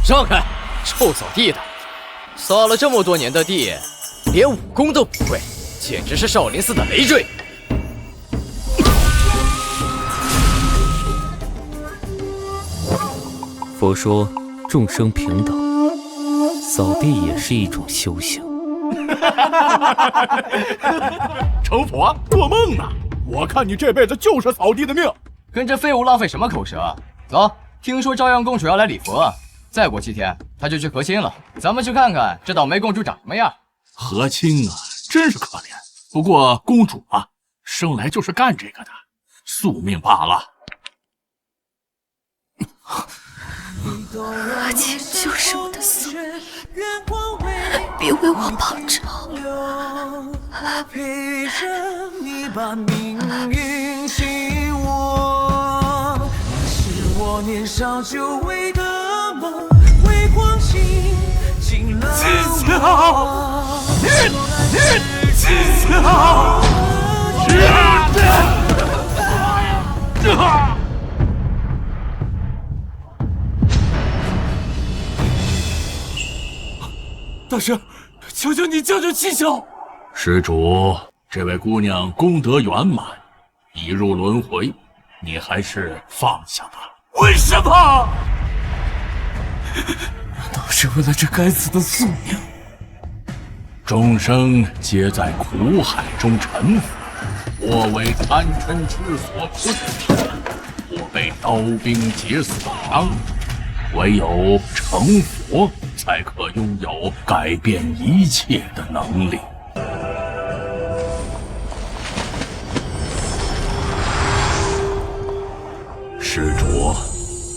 让开！臭扫地的，扫了这么多年的地，连武功都不会，简直是少林寺的累赘。佛说众生平等，扫地也是一种修行。成佛做梦呢！我看你这辈子就是扫地的命。跟这废物浪费什么口舌？走，听说朝阳公主要来礼佛，再过7天她就去和亲了。咱们去看看这倒霉公主长什么样。和亲啊，真是可怜。不过公主啊，生来就是干这个的，宿命罢了。和亲就是我的宿命，别为我报仇。陪着你把命运紧握，是我年少久违的梦，为光阴尽了我。大师，求求你救救七巧！施主，这位姑娘功德圆满，已入轮回，你还是放下吧。为什么？都是为了这该死的宿命。众生皆在苦海中沉浮，我为贪嗔痴所困，我被刀兵劫所伤，唯有成佛才可拥有改变一切的能力。施主，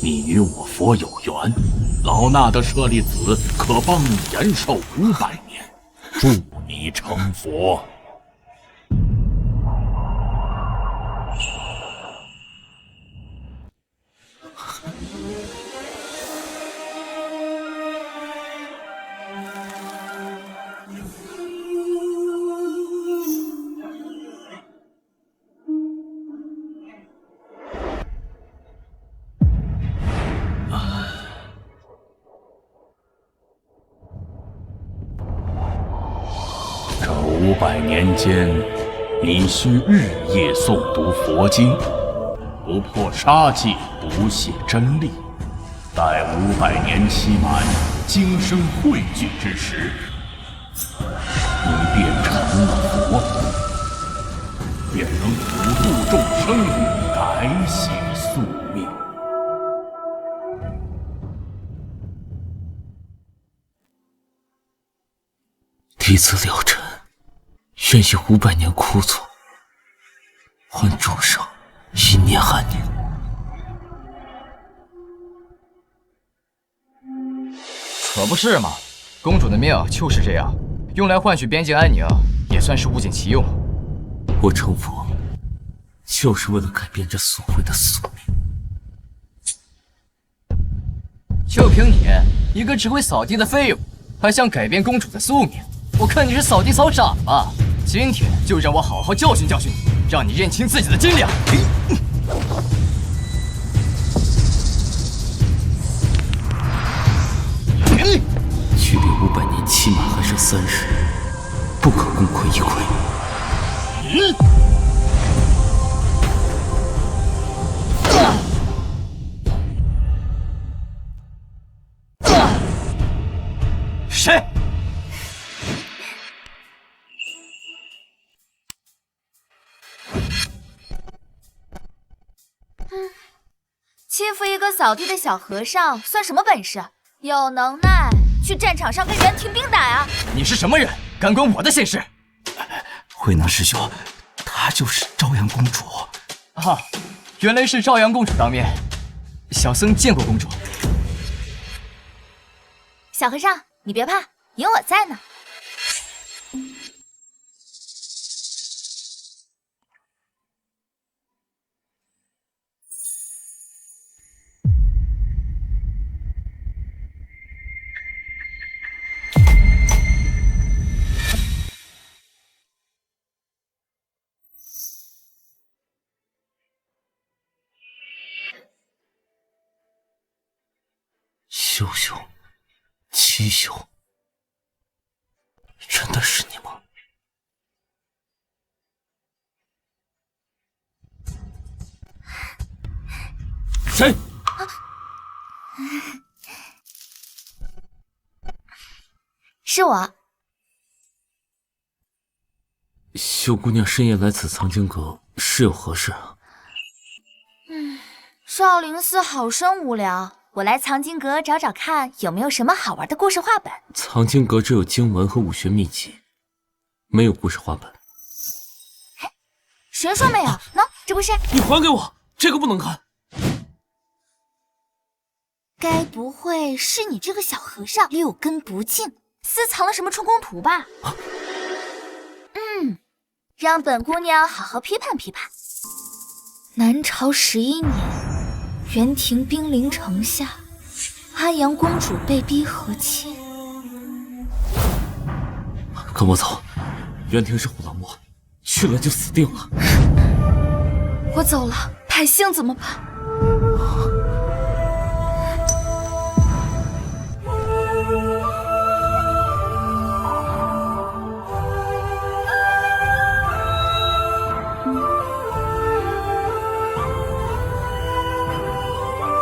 你与我佛有缘，老衲的舍利子可帮你延寿500年，祝你成佛。这500年间，你需日夜诵读佛经，不破杀戒，不懈真力。待500年期满，精生汇聚之时，你便成了佛，便能普度众生，改写宿命。弟子了尘，愿以500年枯坐，换众生1年安宁。可不是嘛，公主的命就是这样，用来换取边境安宁，也算是物尽其用。我成佛，就是为了改变这所谓的宿命。就凭你一个只会扫地的废物，还想改变公主的宿命？我看你是扫地扫傻了吧！今天就让我好好教训教训你，让你认清自己的斤两。距离500年期满还剩30日，不可功亏一篑。谁？欺负一个扫地的小和尚算什么本事？有能耐去战场上跟袁廷兵打呀！你是什么人？敢管我的闲事？慧能师兄，她就是朝阳公主。啊，原来是朝阳公主当面。小僧见过公主。小和尚，你别怕，有我在呢。秀秀。七宿，真的是你吗？谁？是我。秀姑娘深夜来此藏经阁，是有何事啊？少林寺好生无聊，我来藏经阁找找看有没有什么好玩的故事画本。藏经阁只有经文和武学秘籍，没有故事画本。谁说没有？喏，这不是。你还给我，这个不能看。该不会是你这个小和尚六根不净，私藏了什么春宫图吧？让本姑娘好好批判批判。南朝11年，元廷兵临城下，安阳公主被逼和亲。跟我走，元廷是虎狼魔，去了就死定了。我走了，百姓怎么办？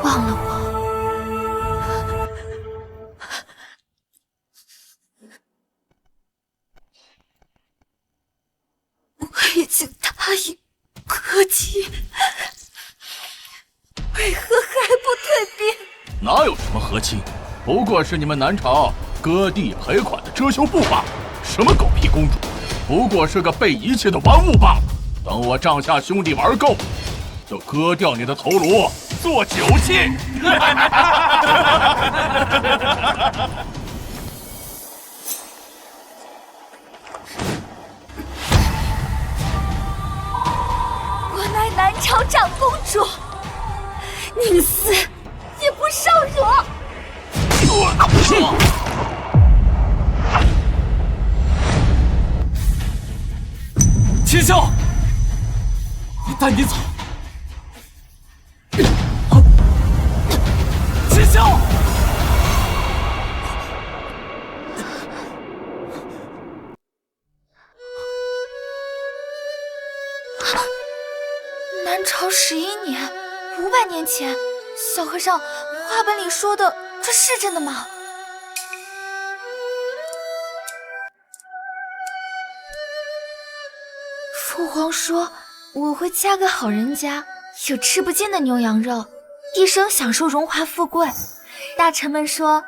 忘了我，我已经答应歌姬，为何还不退兵？哪有什么和亲，不过是你们南朝割地赔款的遮羞布罢了。什么狗屁公主，不过是个被遗弃的玩物罢了。等我帐下兄弟玩够，就割掉你的头颅做酒器。我乃南朝长公主，宁死也不受辱。秦霄，我带你走。秦霄，南朝11年，500年前，小和尚，画本里说的这是真的吗？父皇说我会嫁个好人家，有吃不尽的牛羊肉，一生享受荣华富贵。大臣们说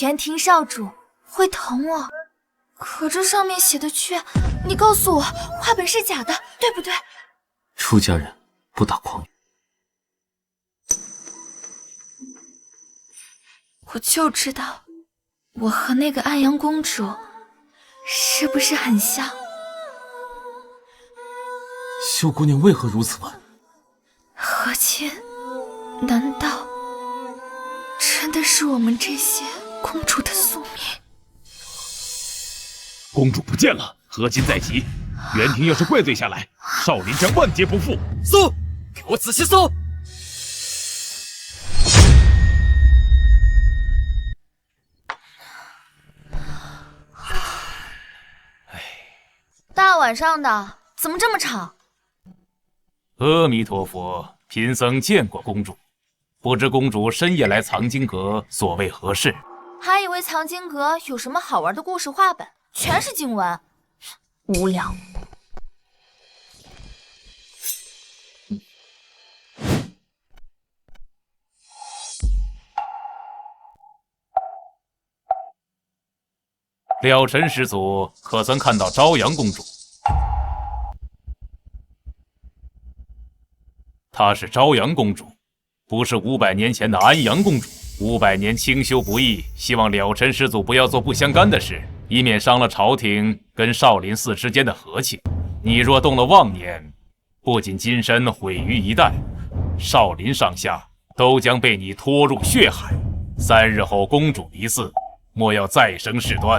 元廷少主会疼我，可这上面写的却……你告诉我，画本是假的，对不对？出家人不打诳语。我就知道，我和那个安阳公主是不是很像？秀姑娘为何如此问？和亲，难道真的是我们这些公主的宿命？公主不见了，和亲在即。元廷要是怪罪下来，少林将万劫不复。搜，给我仔细搜！大晚上的，怎么这么吵？阿弥陀佛，贫僧见过公主，不知公主深夜来藏经阁，所为何事？还以为藏经阁有什么好玩的故事画本，全是经文，无聊。了尘师祖可曾看到朝阳公主？她是朝阳公主，不是500年前的安阳公主。500年清修不易，希望了尘师祖不要做不相干的事，以免伤了朝廷跟少林寺之间的和气。你若动了妄念，不仅金身毁于一旦，少林上下都将被你拖入血海。3日后公主离寺，莫要再生事端。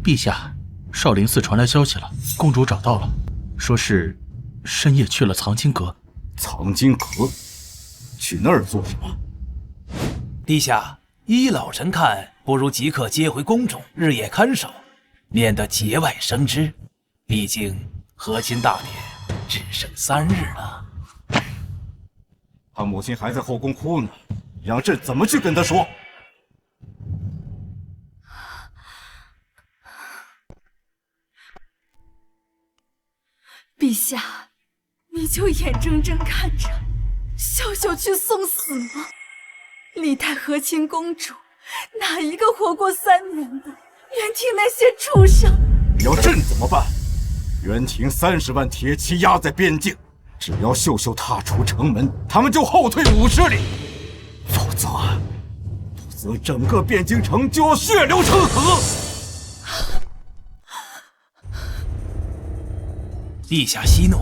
陛下，少林寺传来消息了，公主找到了，说是深夜去了藏经阁。藏经阁？去那儿做什么？陛下，依老臣看，不如即刻接回宫中，日夜看守，免得节外生枝。毕竟和亲大典只剩3日了。他母亲还在后宫哭呢，让朕怎么去跟他说？陛下，你就眼睁睁看着秀秀去送死吗？历代和亲公主，哪一个活过3年的？愿听那些畜生！要朕怎么办？元廷30万铁骑压在边境，只要秀秀踏出城门，他们就后退50里，否则整个汴京城就要血流成河。陛下息怒。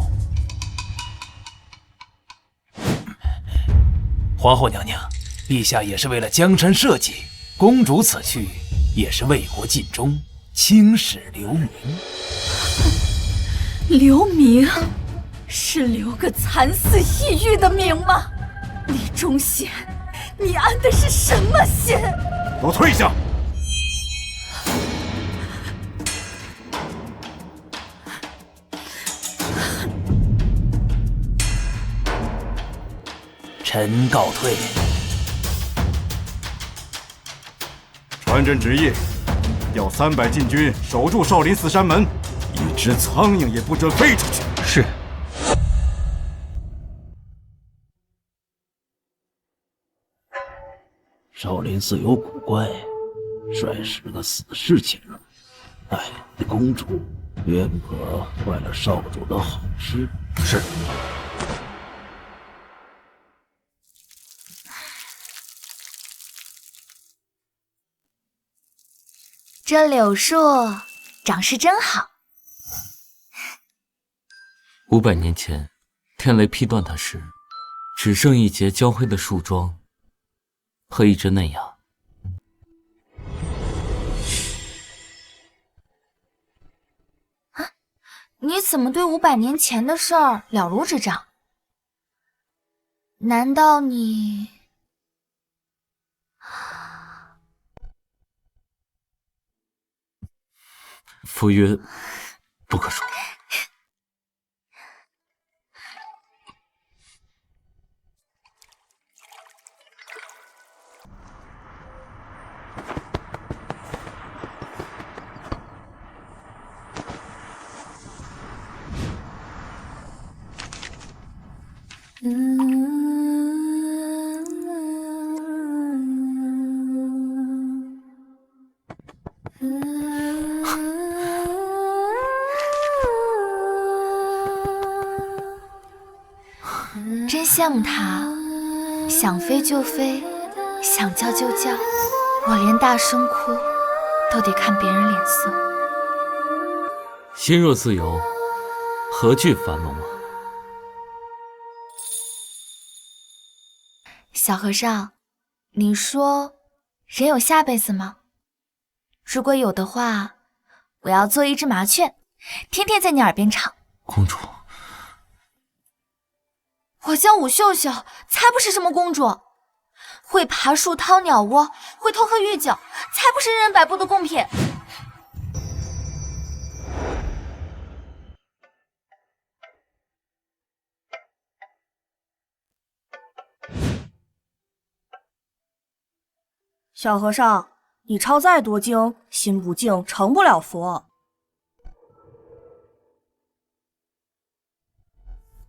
皇后娘娘，陛下也是为了江山社稷，公主此去也是为国尽忠，青史留名。留名？是留个惨死异域的名吗？李忠贤，你安的是什么心？给我退下！臣告退。传朕旨意，调300禁军守住少林寺山门，一只苍蝇也不准飞出去。是。少林寺有古怪，率10个死士前来，带领公主，愿不可坏了少主的好事。是。这柳树长势真好。500年前，天雷劈断它时，只剩一截焦黑的树桩和一只嫩芽。啊，你怎么对500年前的事儿了如指掌？难道你……夫曰不可说。真羡慕他，想飞就飞，想叫就叫，我连大声哭都得看别人脸色。心若自由，何惧樊笼啊？小和尚，你说人有下辈子吗？如果有的话，我要做一只麻雀，天天在你耳边唱。公主，我叫武秀秀，才不是什么公主，会爬树掏鸟窝，会偷喝御酒，才不是人人摆布的贡品。小和尚，你抄再多经，心不静，成不了佛。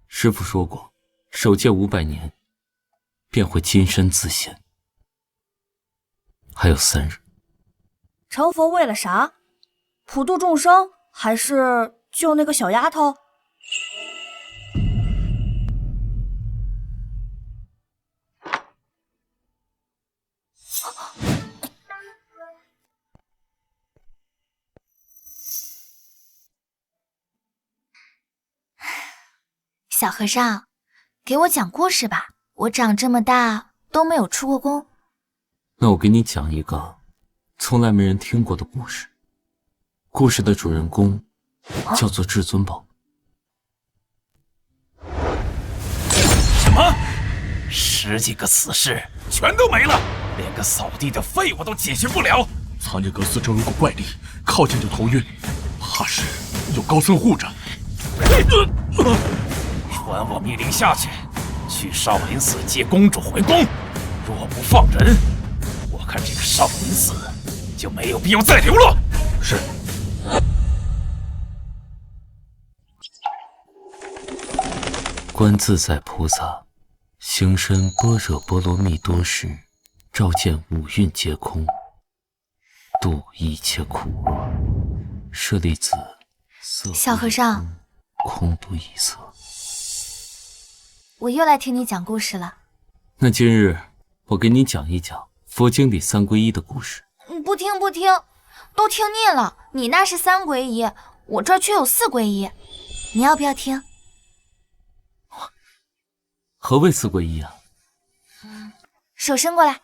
师父说过，守戒500年，便会金身自现。还有3日。成佛为了啥？普度众生，还是救那个小丫头？小和尚，给我讲故事吧。我长这么大都没有出过宫。那我给你讲一个从来没人听过的故事，故事的主人公叫做至尊宝。什么？10几个死士全都没了，连个扫地的废物都解决不了。藏尼格斯正有股怪力，靠近就头晕，怕是有高僧护着。传我命令下去，去少林寺接公主回宫。若不放人，我看这个少林寺就没有必要再留了。是。观自在菩萨行深般若波罗蜜多时，照见五蕴皆空，度一切苦厄。舍利子，色小和尚，空度一色。我又来听你讲故事了。那今日我给你讲一讲佛经里三皈依的故事。不听，都听腻了。你那是3皈依，我这儿却有4皈依。你要不要听？何谓4皈依啊？手伸过来，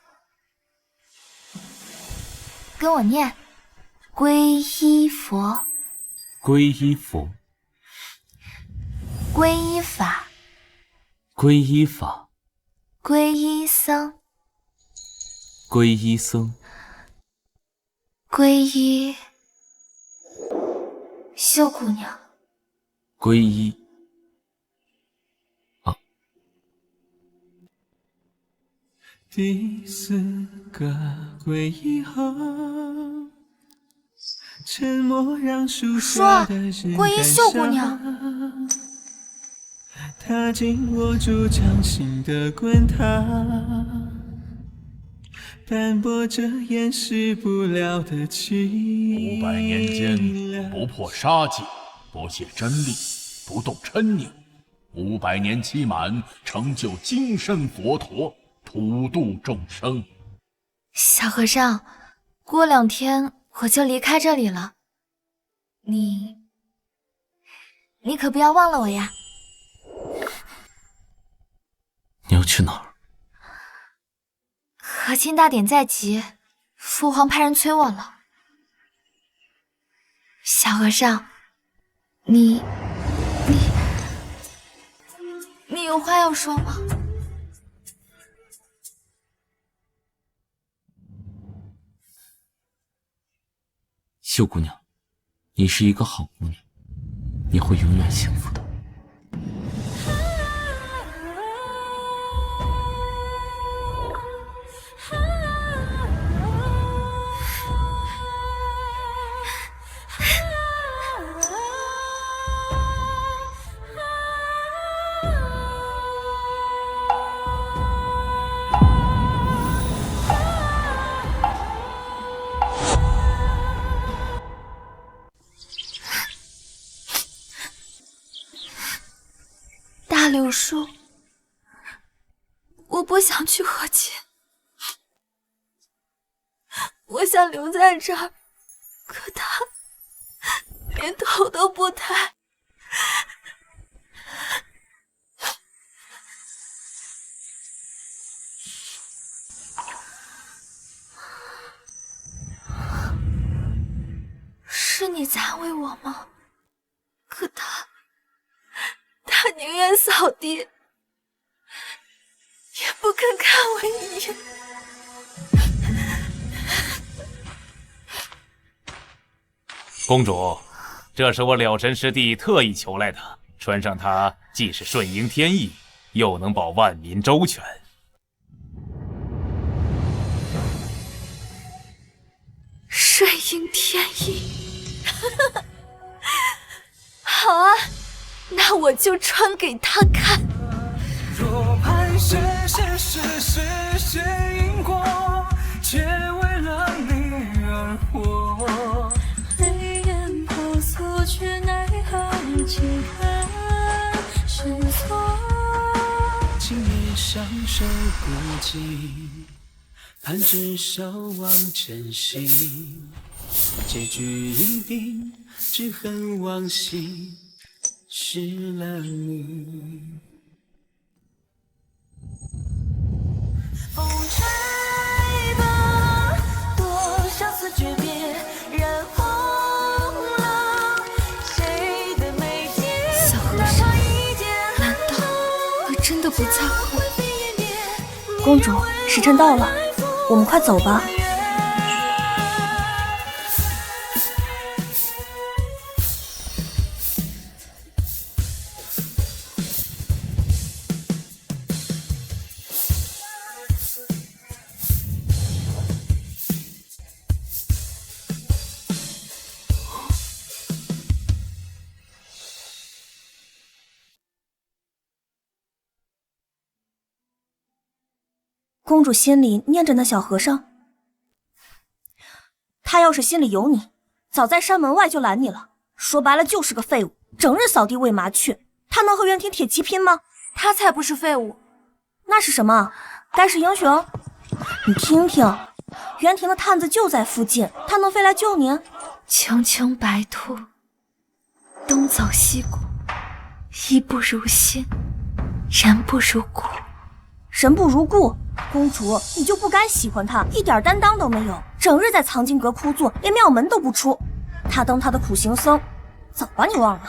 跟我念：皈依佛，皈依佛，皈依法，皈依法，皈依僧，皈依僧，皈依秀姑娘，皈依第4个皈依后，沉默让树下的人皈依秀姑娘，踏进我主掌心的滚烫，斑驳着掩饰不了的凄500年间，不破杀戒，不懈真力，不动嗔念，500年期满，成就金身佛陀，普度众生。小和尚，过2天我就离开这里了，你可不要忘了我呀。你要去哪儿？和亲大典在即，父皇派人催我了。小和尚，你有话要说吗？秀姑娘，你是一个好姑娘，你会永远幸福的。大柳树，我不想去和亲，我想留在这儿，可他连头都不抬。是你在安慰我吗？可他宁愿扫地，也不肯看我一眼。公主，这是我了尘师弟特意求来的，穿上它既是顺应天意，又能保万民周全。顺应天意，好啊，那我就穿给他看。若盘旋是因果，皆为了你而活。泪眼婆娑，却奈何几看生错。今夜上手孤寂，盼只守望真心。结局已定，只恨往昔失了你。风吹吧，多少次诀别，染红不在乎。公主，时辰到了，我们快走吧。公主心里念着那小和尚，他要是心里有你，早在山门外就拦你了。说白了就是个废物，整日扫地喂麻雀。他能和袁廷铁骑拼吗？他才不是废物，那是什么？该是英雄。你听听，袁廷的探子就在附近，他能飞来救你？穷穷白兔，东走西顾，衣不如新，人不如故。人不如故，公主你就不该喜欢他，一点担当都没有，整日在藏经阁枯坐，连庙门都不出。他当他的苦行僧，早把你忘了。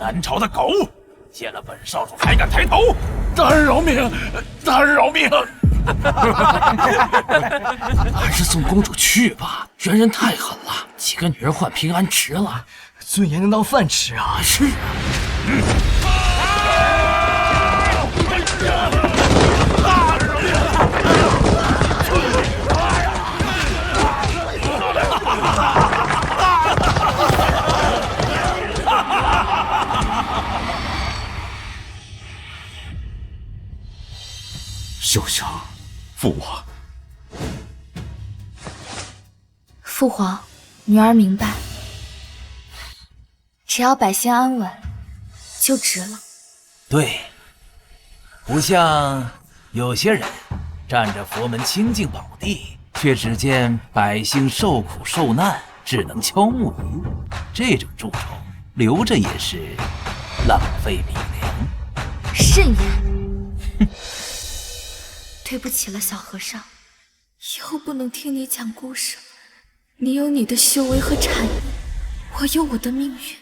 南朝的狗，见了本少主还敢抬头！大人饶命！大人饶命！还是送公主去吧，袁人太狠了，几个女人换平安迟了，尊严能当饭吃啊！是啊。休想！父王，父皇，女儿明白，只要百姓安稳，就值了。对，不像有些人占着佛门清净宝地，却只见百姓受苦受难，只能敲木鱼。这种蛀虫留着也是浪费米粮。慎言！哼。对不起了，小和尚，以后不能听你讲故事了。你有你的修为和禅意，我有我的命运，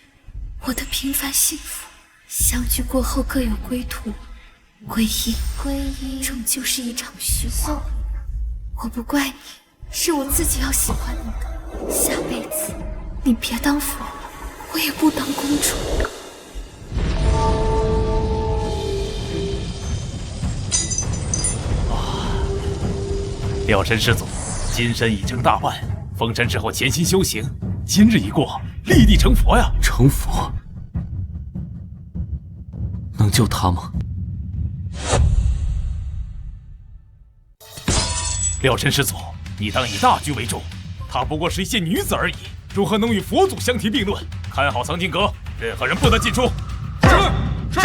我的平凡幸福。相聚过后各有归途，皈依终究是一场虚幻。我不怪你，是我自己要喜欢你的。下辈子你别当佛，我也不当公主。了尘师祖，金身已成大万，封神之后潜心修行，今日一过，立地成佛呀！成佛？能救他吗？了尘师祖，你当以大局为重，她不过是一介女子而已，如何能与佛祖相提并论？看好藏经阁，任何人不得进出。是。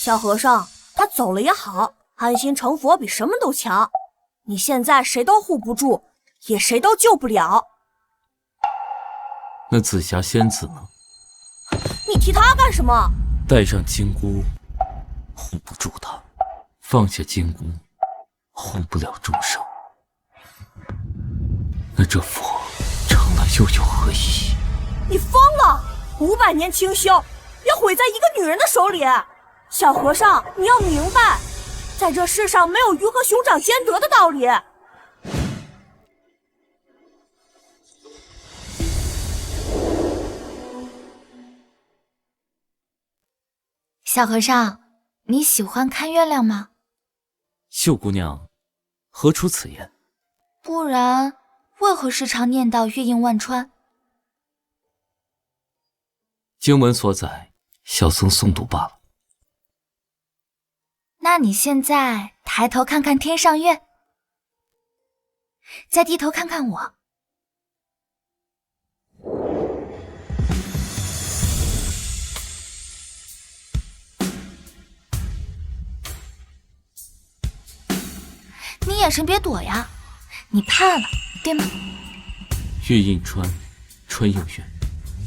小和尚，他走了也好，安心成佛比什么都强。你现在谁都护不住，也谁都救不了。那紫霞仙子呢？你提他干什么？带上金箍，护不住他；放下金箍，护不了众生。那这佛成了又有何意义？你疯了！500年清修要毁在一个女人的手里。小和尚，你要明白，在这世上没有鱼和熊掌兼得的道理。小和尚，你喜欢看月亮吗？秀姑娘，何出此言？不然，为何时常念叨月映万川？经文所载，小僧诵读罢了。那你现在抬头看看天上月，再低头看看我。神别躲呀，你怕了，对吗？月映川，川映月，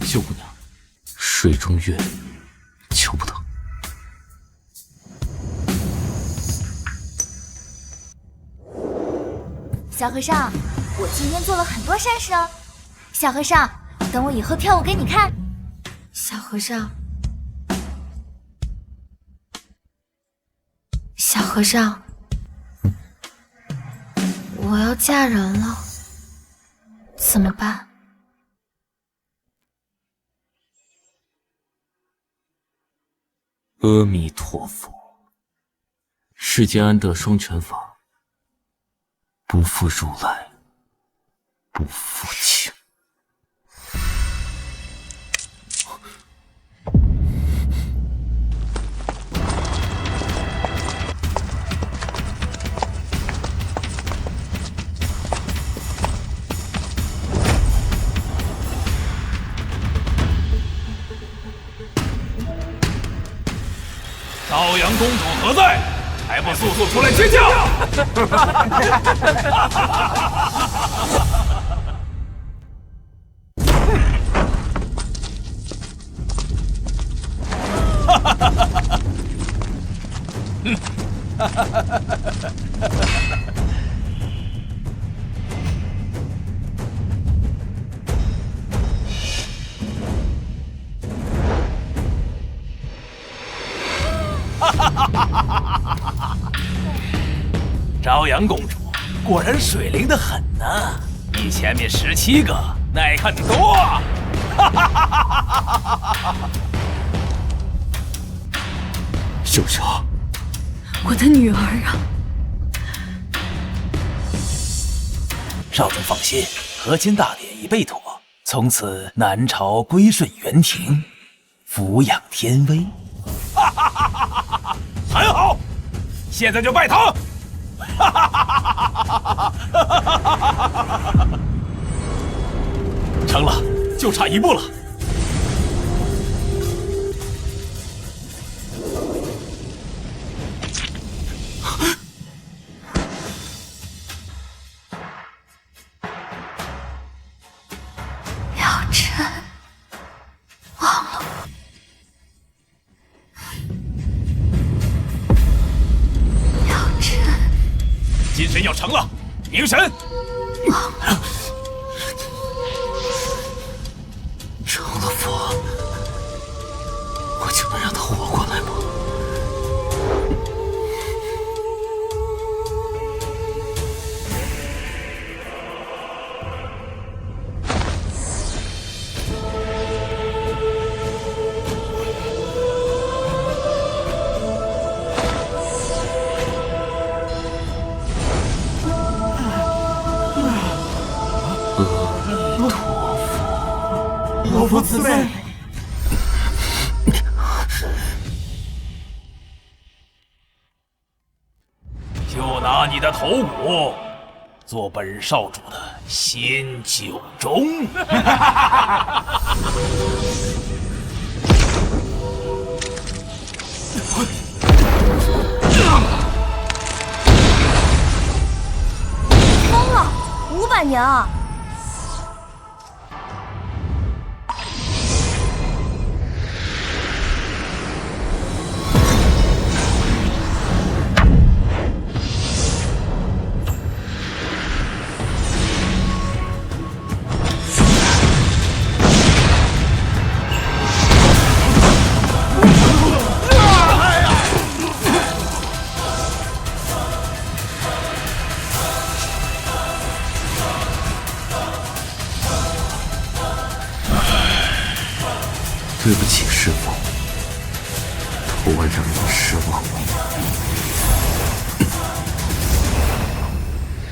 秀姑娘，水中月，求不得。小和尚，我今天做了很多善事哦。小和尚，等我以后跳舞给你看。小和尚，小和尚，我要嫁人了，怎么办？阿弥陀佛，世间安得双全法，不负如来，不负情。朝阳公主何在？还不速速出来接驾！朝阳公主果然水灵得很呢，比前面17个耐看得多。秀秀，我的女儿啊！少主放心，和亲大典已备妥，从此南朝归顺元廷，抚养天威。很好，现在就拜堂。成了，就差一步了。了尘，忘了我。了尘，金神要成了，明神。成了佛，我就能让他活过来吗？老夫慈悲。就拿你的头骨做本少主的新酒盅。疯了，500年啊！对不起，师父，徒儿让你失望了。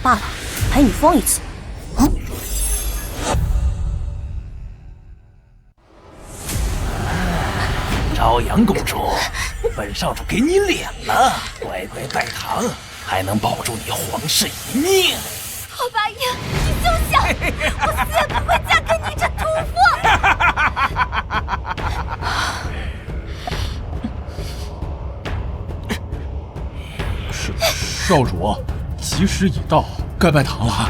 罢了，陪你疯一次。朝阳公主，本少主给你脸了，乖乖拜堂，还能保住你皇室一命。好八爷，你休想！我死也不会嫁给你这屠夫！少主，吉时已到，该拜堂了。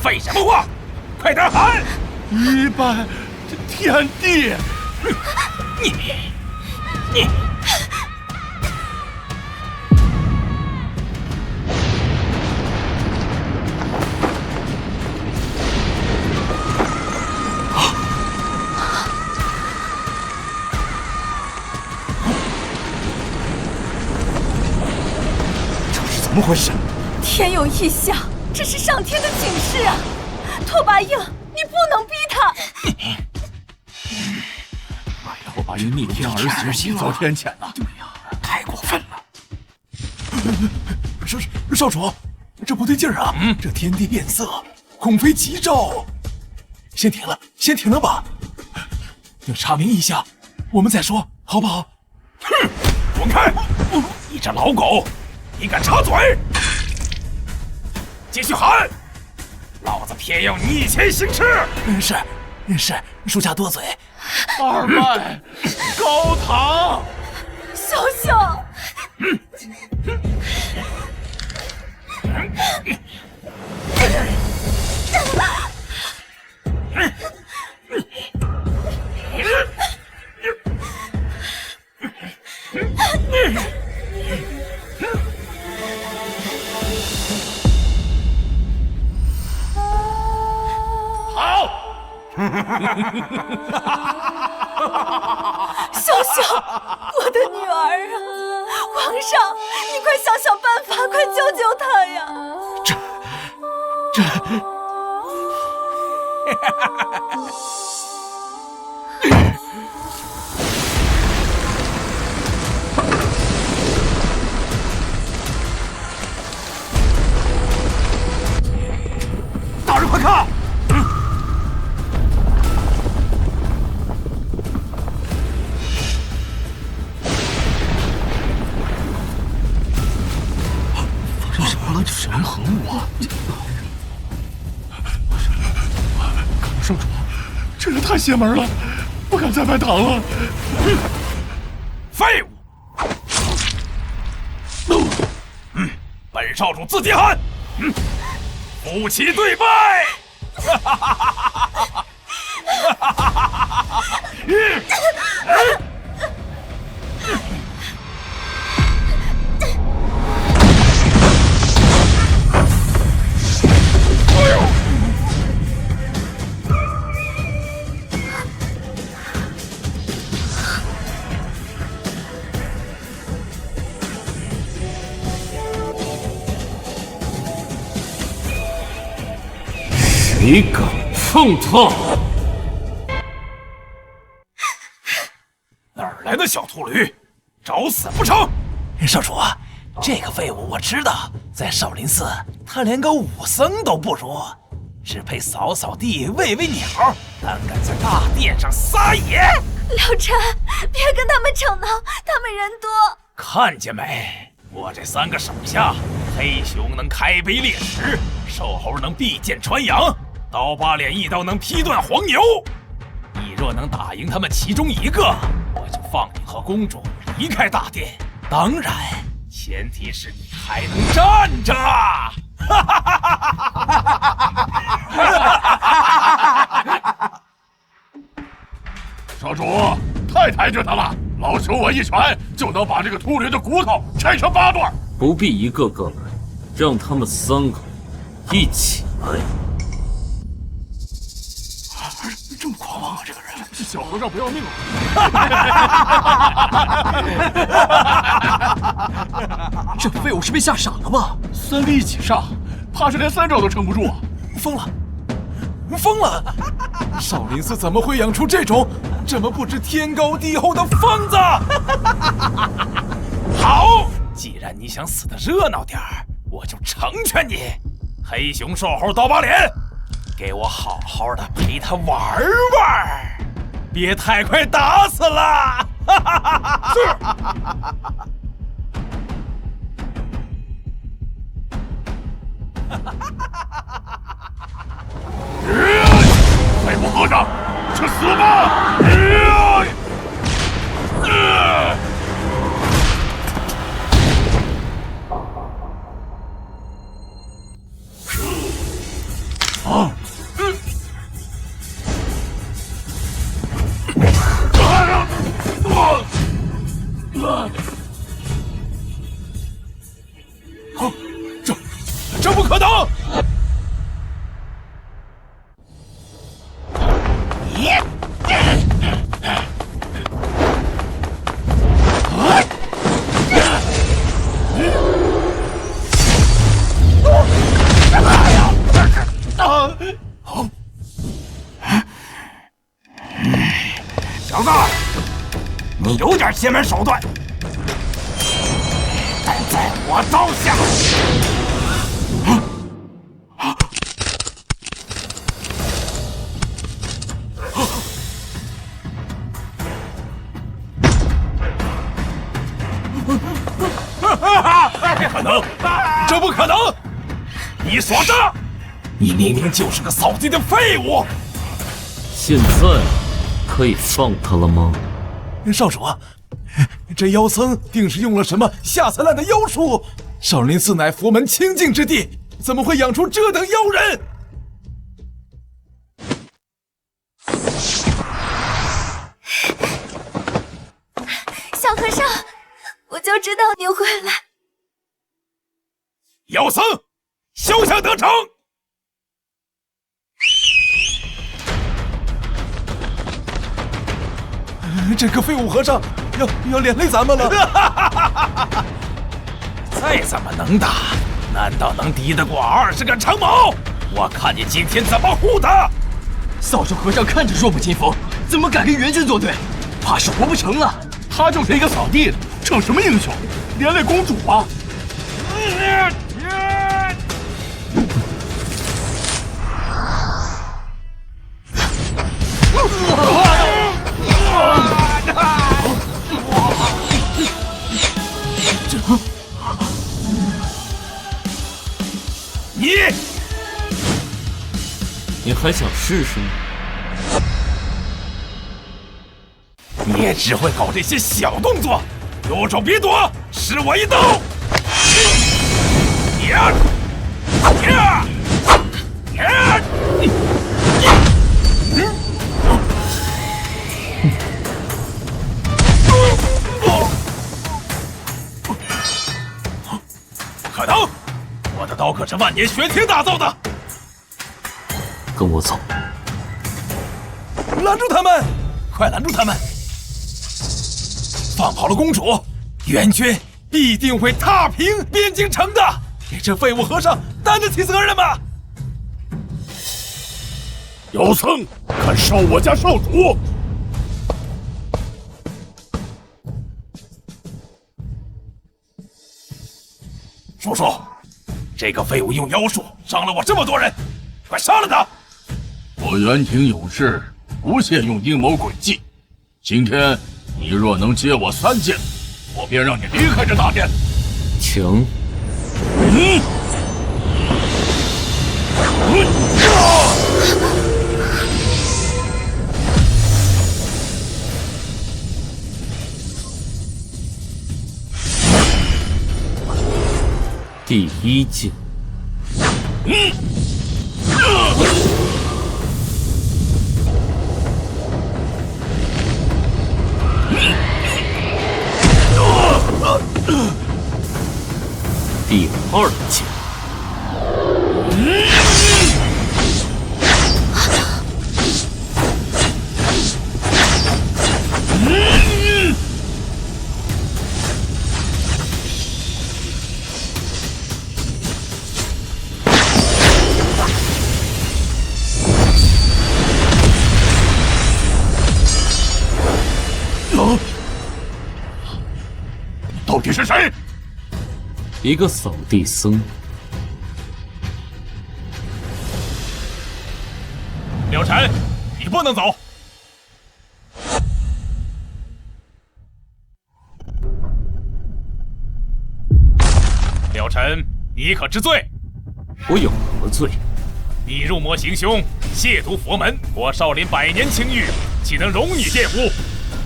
废什么话，快点喊！一拜天地。你。怎么回事？天有异象，这是上天的警示啊！拓跋英，你不能逼他！拓跋英逆天而行，行走天谴呐！对呀，太过分了！少主，这不对劲儿啊！这天地变色，恐非吉兆。先停了吧。等查明一下，我们再说，好不好？哼，滚开！你这老狗！你敢插嘴？继续喊！老子偏要逆天行事！是，属下多嘴。二拜高堂。小小。小小，我的女儿啊！皇上，你快想想办法，快救救她呀！大人快看！神和我，少主，这人太邪门了，不敢再拜堂了。废物！本少主自己喊，夫妻对拜。谁敢碰他？哪儿来的小秃驴，找死不成？少主，这个废物我知道，在少林寺他连个武僧都不如，只配扫扫地、喂喂鸟，胆敢在大殿上撒野！老臣，别跟他们吵闹，他们人多。看见没？我这3个手下，黑熊能开碑裂石，瘦猴能避剑穿杨，刀疤脸一刀能劈断黄牛。你若能打赢他们其中一个，我就放你和公主离开大殿。当然，前提是你还能站着。少主，太抬举他了，老朽我一拳就能把这个秃驴的骨头拆成8段。不必一个个来，让他们3个一起来。这么狂妄啊，这个人！小和尚不要命了！这废物是被吓傻了吧？3力一起上，怕是连3招都撑不住啊！疯了！少林寺怎么会养出这种这么不知天高地厚的疯子？好，既然你想死的热闹点儿，我就成全你。黑熊、瘦猴、刀疤脸，给我好好的陪他玩玩，别太快打死了。是。废物和尚，去死吧！小子，你有点邪门手段，但在我刀下。不可能，这不可能！你耍诈！你明明就是个扫地的废物！现在可以放他了吗？少主啊，这妖僧定是用了什么下三滥的妖术？少林寺乃佛门清净之地，怎么会养出这等妖人？小和尚，我就知道你会来。妖僧，休想得逞！这个废物和尚要连累咱们了。再怎么能打，难道能敌得过20个长矛？我看你今天怎么护他！扫帚和尚看着弱不禁风，怎么敢跟援军作对？怕是活不成了。他就是一个扫地的，逞什么英雄？连累公主啊！你还想试试吗？你也只会搞这些小动作，有种别躲，施我一刀！不可能！我的刀可是万年玄铁打造的。跟我走！拦住他们！快拦住他们！放跑了公主，援军必定会踏平边境城的。这废物和尚担得起责任吗？妖僧，敢烧我家少主！叔叔，这个废物用妖术伤了我这么多人，快杀了他！我袁廷有志，不屑用阴谋诡计。今天你若能接我3剑，我便让你离开这大殿。请。第1剑。第2剑。到底是谁？一个扫地僧。了尘，你不能走。了尘，你可知罪？我有何罪？你入魔行凶，亵渎佛门，我少林100年清誉，岂能容你玷污？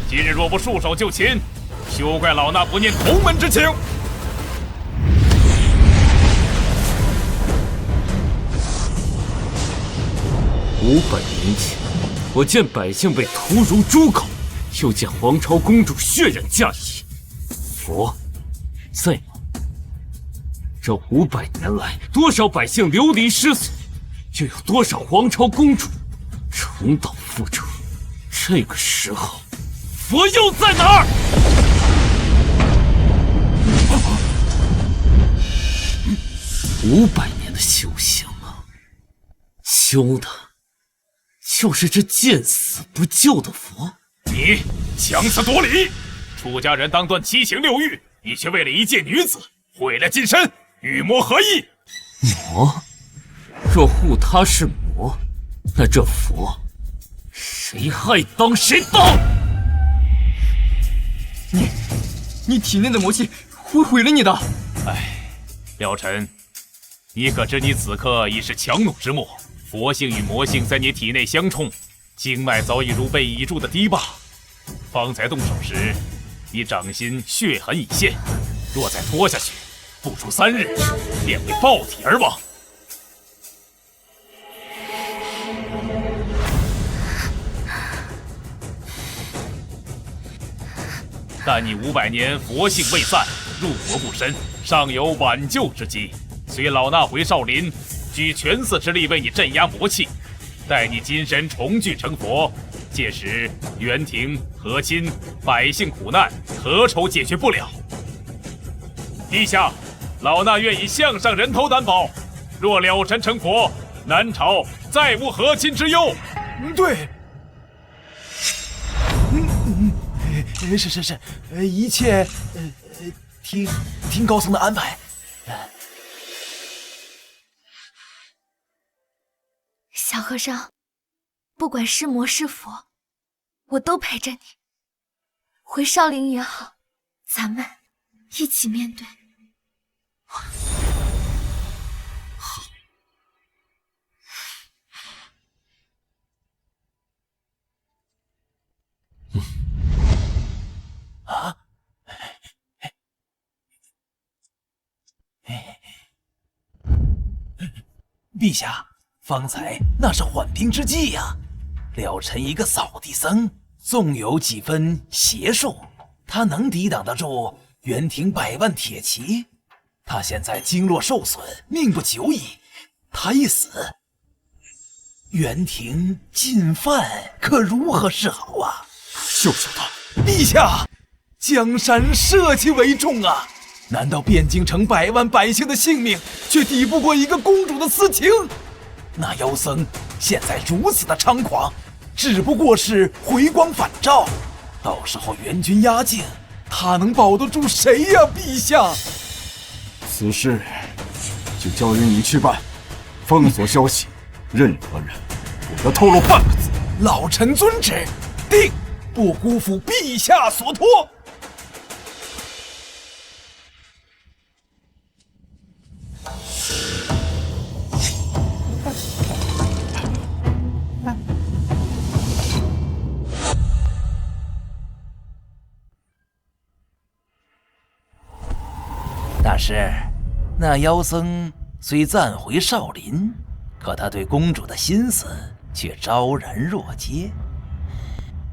今日若不束手就擒，休怪老衲不念同门之情。500年前，我见百姓被屠如猪狗，又见皇朝公主血染嫁衣。佛在吗？这500年来，多少百姓流离失所，又有多少皇朝公主重蹈覆辙？这个时候，佛又在哪儿？500年的修行啊，修的就是这见死不救的佛。你强词夺理，出家人当断七情六欲，你却为了一介女子毁了金身，与魔合一。魔？若护他是魔，那这佛谁害当谁当！你体内的魔气会毁了你的。廖晨，你可知你此刻已是强弩之末，佛性与魔性在你体内相冲，经脉早已如被倚住的堤坝。方才动手时，你掌心血痕已现，若再拖下去，不出3日，便会爆体而亡。但你500年佛性未散，入魔不深，尚有挽救之机。随老衲回少林，举全寺之力为你镇压魔气，待你金身重聚成佛，届时元廷、和亲、百姓苦难，何愁解决不了？陛下，老衲愿以项上人头担保，若了尘成佛，南朝再无和亲之忧。对。是，一切听高僧的安排。小和尚，不管是魔是佛，我都陪着你。回少林也好，咱们一起面对。啊！陛下，方才那是缓兵之计呀。了尘一个扫地僧，纵有几分邪术，他能抵挡得住元廷100万铁骑？他现在经络受损，命不久矣。他一死，元廷进犯，可如何是好啊？救他！陛下，江山社稷为重啊！难道汴京城100万百姓的性命，却抵不过一个公主的私情？那妖僧现在如此的猖狂，只不过是回光返照。到时候援军压境，他能保得住谁呀？陛下，此事就交由你去办。封锁消息，任何人不得透露半个字。老臣遵旨，定不辜负陛下所托。但是，那妖僧虽暂回少林，可他对公主的心思却昭然若揭。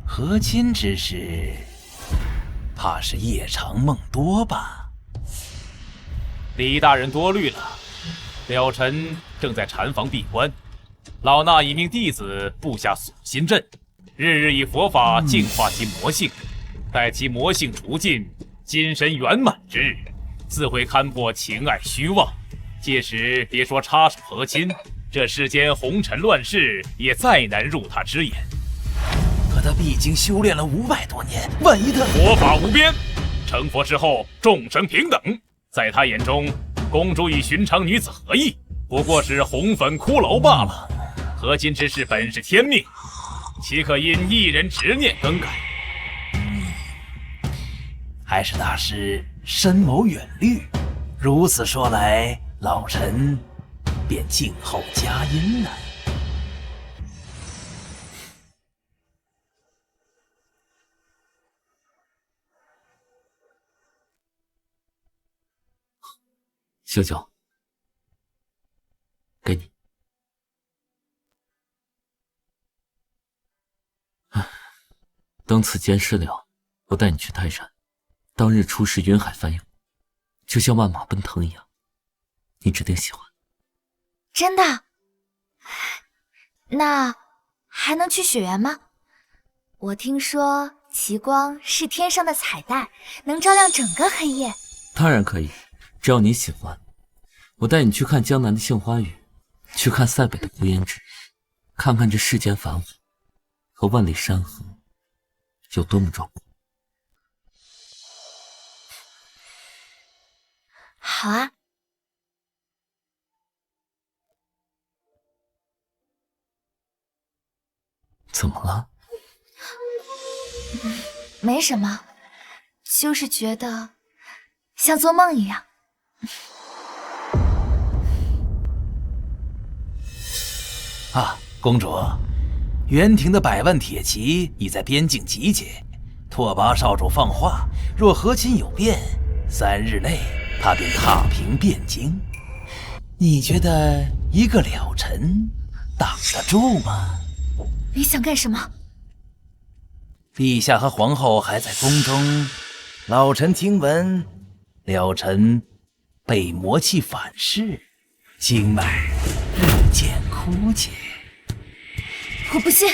和亲之事，怕是夜长梦多吧？李大人多虑了，了尘正在禅房闭关，老衲已命弟子布下锁心阵，日日以佛法净化其魔性，待其魔性除尽，金身圆满之日，自会勘破情爱虚妄。届时别说插手和亲，这世间红尘乱世也再难入他之眼。可他毕竟修炼了500多年，万一他佛法无边，成佛之后众生平等，在他眼中，公主与寻常女子合意，不过是红粉骷髅罢了。和亲之事本是天命，岂可因一人执念更改？还是大师深谋远虑。如此说来，老臣便静候佳音了。小九，给你。等此件事了，我带你去泰山，当日出世云海翻涌，就像万马奔腾一样，你指定喜欢。真的？那还能去雪原吗？我听说奇光是天上的彩带，能照亮整个黑夜。当然可以，只要你喜欢。我带你去看江南的杏花雨，去看塞北的孤烟直，看看这世间繁华和万里山河，有多么壮观。好啊。怎么了？没什么，就是觉得像做梦一样。啊，公主，袁庭的100万铁骑已在边境集结。拓跋少主放话，若和亲有变，3日内他便踏平汴京。你觉得一个了尘挡得住吗？你想干什么？陛下和皇后还在宫中，老臣听闻了尘被魔气反噬，经脉日渐枯竭。我不信。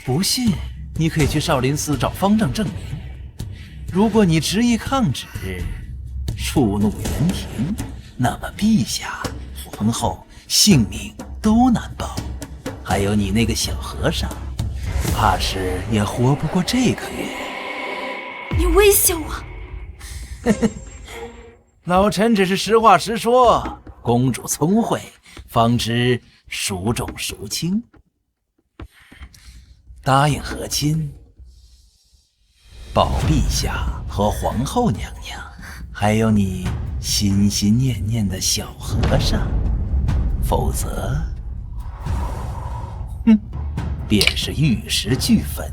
不信，你可以去少林寺找方丈证明。如果你执意抗旨，触怒袁庭，那么陛下、皇后性命都难保。还有你那个小和尚，怕是也活不过这个月。你威胁我？老臣只是实话实说。公主聪慧，方知孰重孰轻。答应和亲，保陛下和皇后娘娘，还有你心心念念的小和尚，否则，便是玉石俱焚。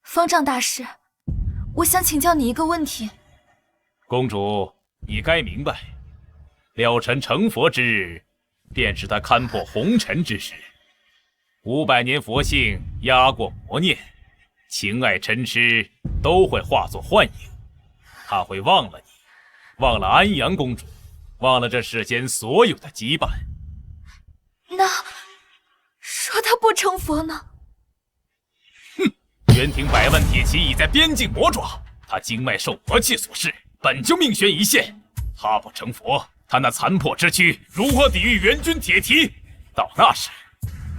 方丈大师，我想请教你一个问题。公主，你该明白，了尘成佛之日，便是他勘破红尘之时。500年佛性压过魔念，情爱嗔痴都会化作幻影。他会忘了你，忘了安阳公主，忘了这世间所有的羁绊。那说他不成佛呢？袁庭100万铁骑已在边境磨爪，他经脉受魔气所噬，本就命悬一线。他不成佛，他那残破之躯如何抵御援军铁蹄？到那时，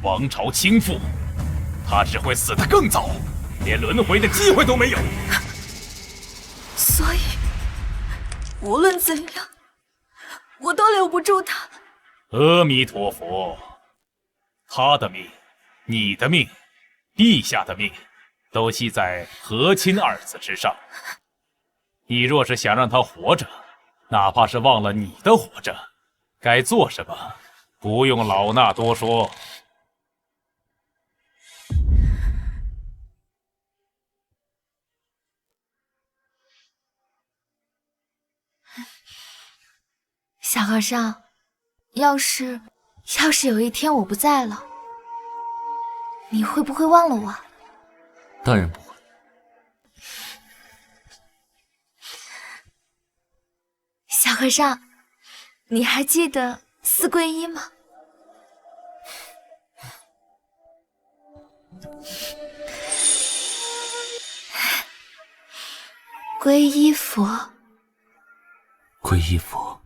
王朝倾覆，他只会死得更早，连轮回的机会都没有。所以，无论怎样，我都留不住他。阿弥陀佛，他的命，你的命，陛下的命，都系在和亲2字之上。你若是想让他活着，哪怕是忘了你的活着，该做什么，不用老衲多说。小和尚，要是有一天我不在了，你会不会忘了我？当然不会。小和尚，你还记得4皈依吗？皈依佛，皈依佛，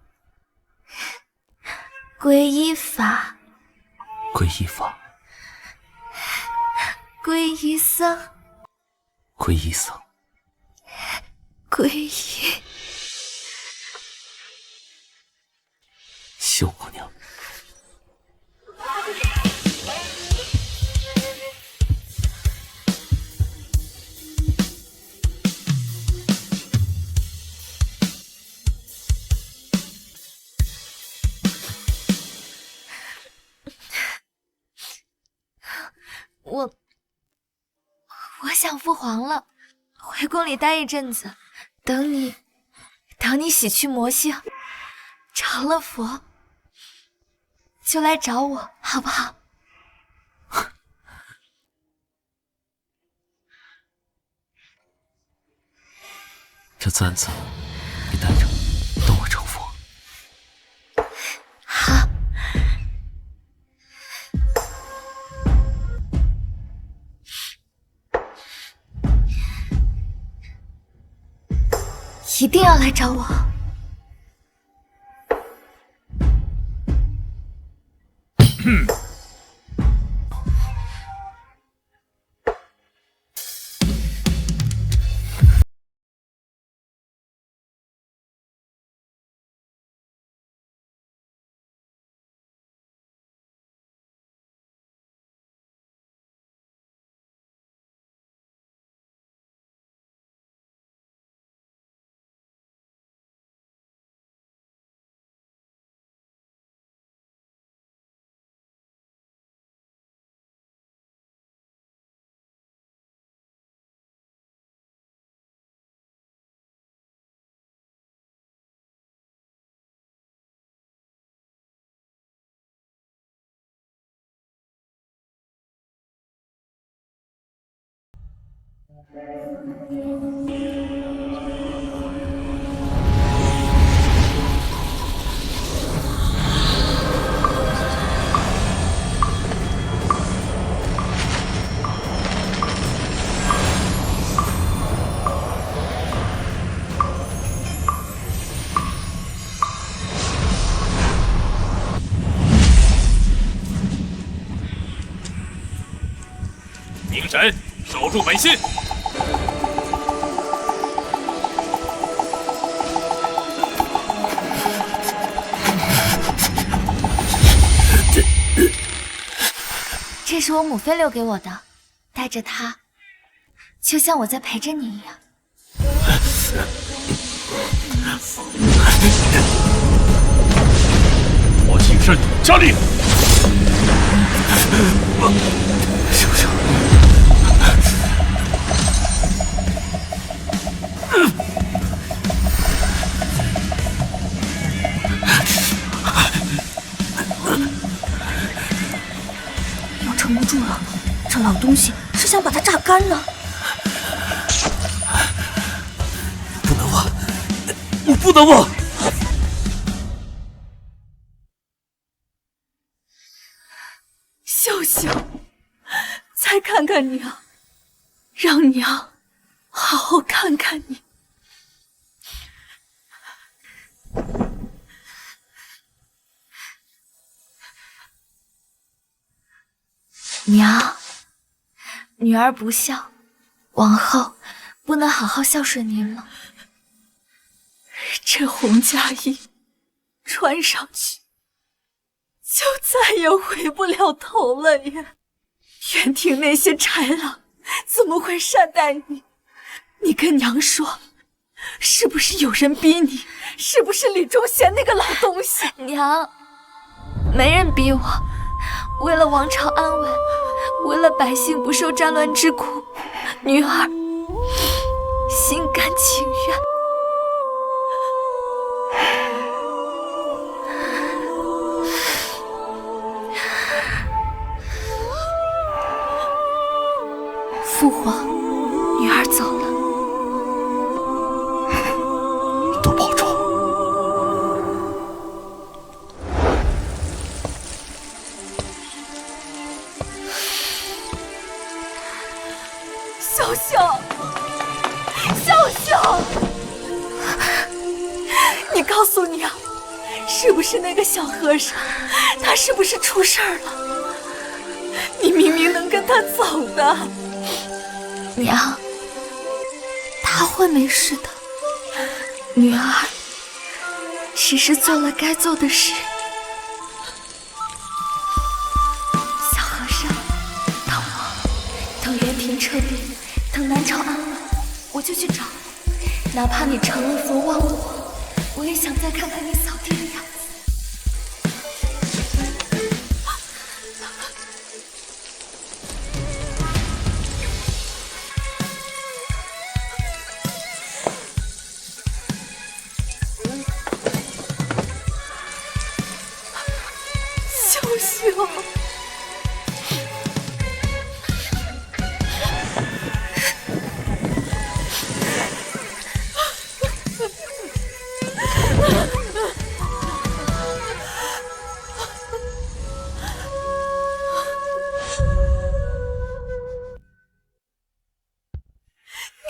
皈依法，皈依法，皈依僧，皈依僧，皈依秀姑娘。我想父皇了，回宫里待一阵子，等你洗去魔性，成了佛，就来找我，好不好？这簪子你带着，等我成佛。好。一定要来找我。明神，守住本心。这是我母妃留给我的，带着它，就像我在陪着你一样。我请慎加令。休想！要撑不住了，这老东西是想把它榨干呢。不能忘，我不能忘！秀秀，再看看娘，让娘好好看看你。娘，女儿不孝，往后不能好好孝顺您了。这红嫁衣穿上去，就再也回不了头了呀！园庭那些豺狼怎么会善待你？你跟娘说，是不是有人逼你？是不是李忠贤那个老东西？娘，没人逼我，为了王朝安稳，为了百姓不受战乱之苦，女儿心甘情愿。父皇，女儿走了，多保重。秀秀，秀秀，你告诉娘，是不是那个小和尚？他是不是出事儿了？你明明能跟他走的。娘，他会没事的。女儿只是做了该做的事。小和尚，等我，等园庭撤兵，等南朝安稳，我就去找你。哪怕你成了佛忘了我也想再看看你扫地的样子。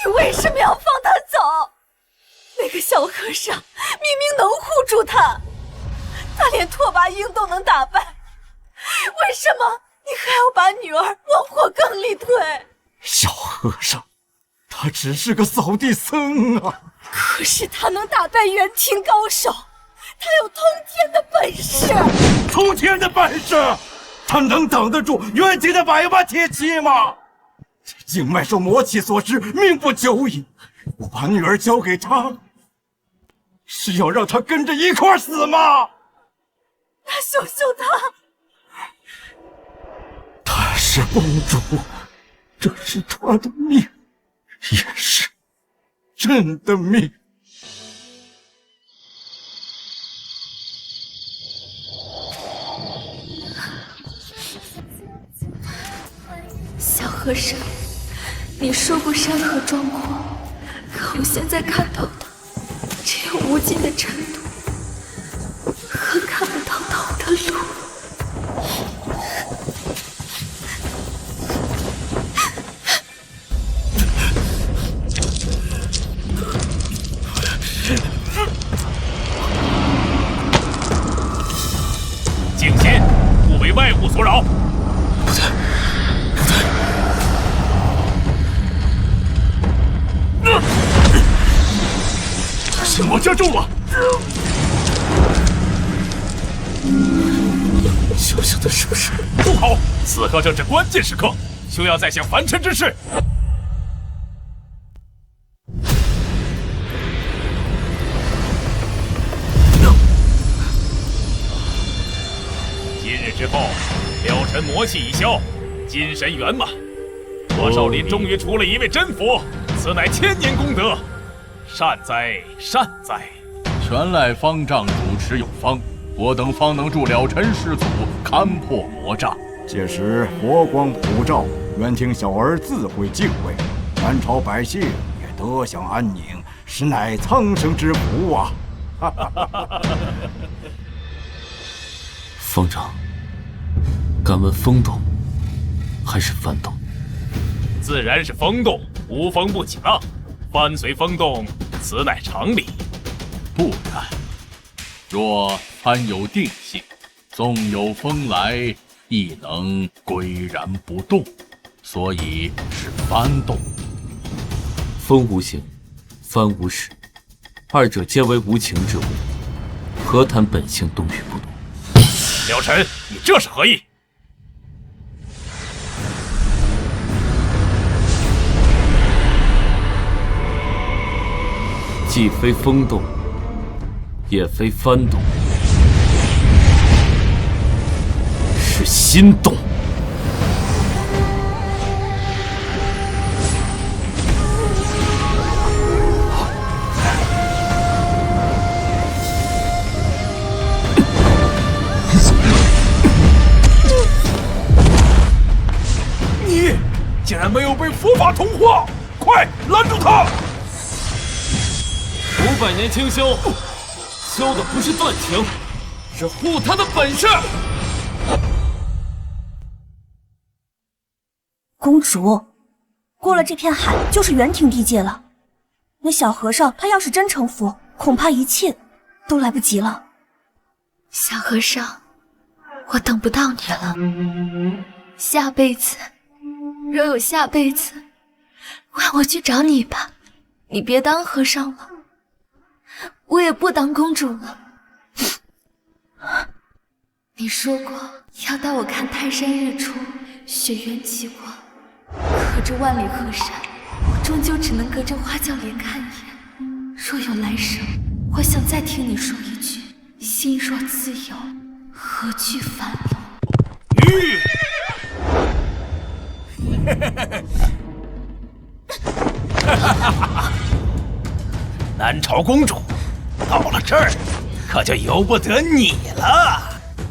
你为什么要放他走？那个小和尚明明能护住他，他连拓跋英都能打败，为什么你还要把女儿往火坑里推？小和尚，他只是个扫地僧啊！可是他能打败元庭高手，他有通天的本事。通天的本事，他能挡得住元庭的百万铁骑吗？这静脉受魔气所致，命不久矣。我把女儿交给他，是要让他跟着一块儿死吗？那秀秀她是公主，这是她的命，也是朕的命。小和尚，你说过山河壮阔，可我现在看到的只有无尽的尘土和看不到头的路。静心，不为外物所扰。不对，他先魔加重了。小小的术士，不好！此刻正是关键时刻，休要再想凡尘之事。今日之后，了尘魔气已消，金神圆满。我少林终于出了一位真佛，此乃千年功德，善哉善哉！全赖方丈主持有方，我等方能助了尘师祖勘破魔障。届时佛光普照，元庭小儿自会敬畏，南朝百姓也得享安宁，实乃苍生之福啊！方丈，敢问风动还是幡动？自然是风动，无风不起浪，幡随风动，此乃常理。不然，若幡有定性，纵有风来，亦能岿然不动，所以是幡动。风无形，幡无实，二者皆为无情之物，何谈本性动与不动？了尘，你这是何意？既非风动，也非幡动，是心动。你竟然没有被佛法同化，快拦住他！500年清修，修的不是断情，是护他的本事。公主，过了这片海就是元庭地界了。那小和尚他要是真成佛，恐怕一切都来不及了。小和尚，我等不到你了。下辈子，若有下辈子，换我去找你吧。你别当和尚了，我也不当公主了。你说过要带我看泰山日出，雪原奇光，可这万里河山，我终究只能隔着花轿帘看一眼。若有来生，我想再听你说一句：心若自由，何惧烦恼？南朝公主到了这儿，可就由不得你了。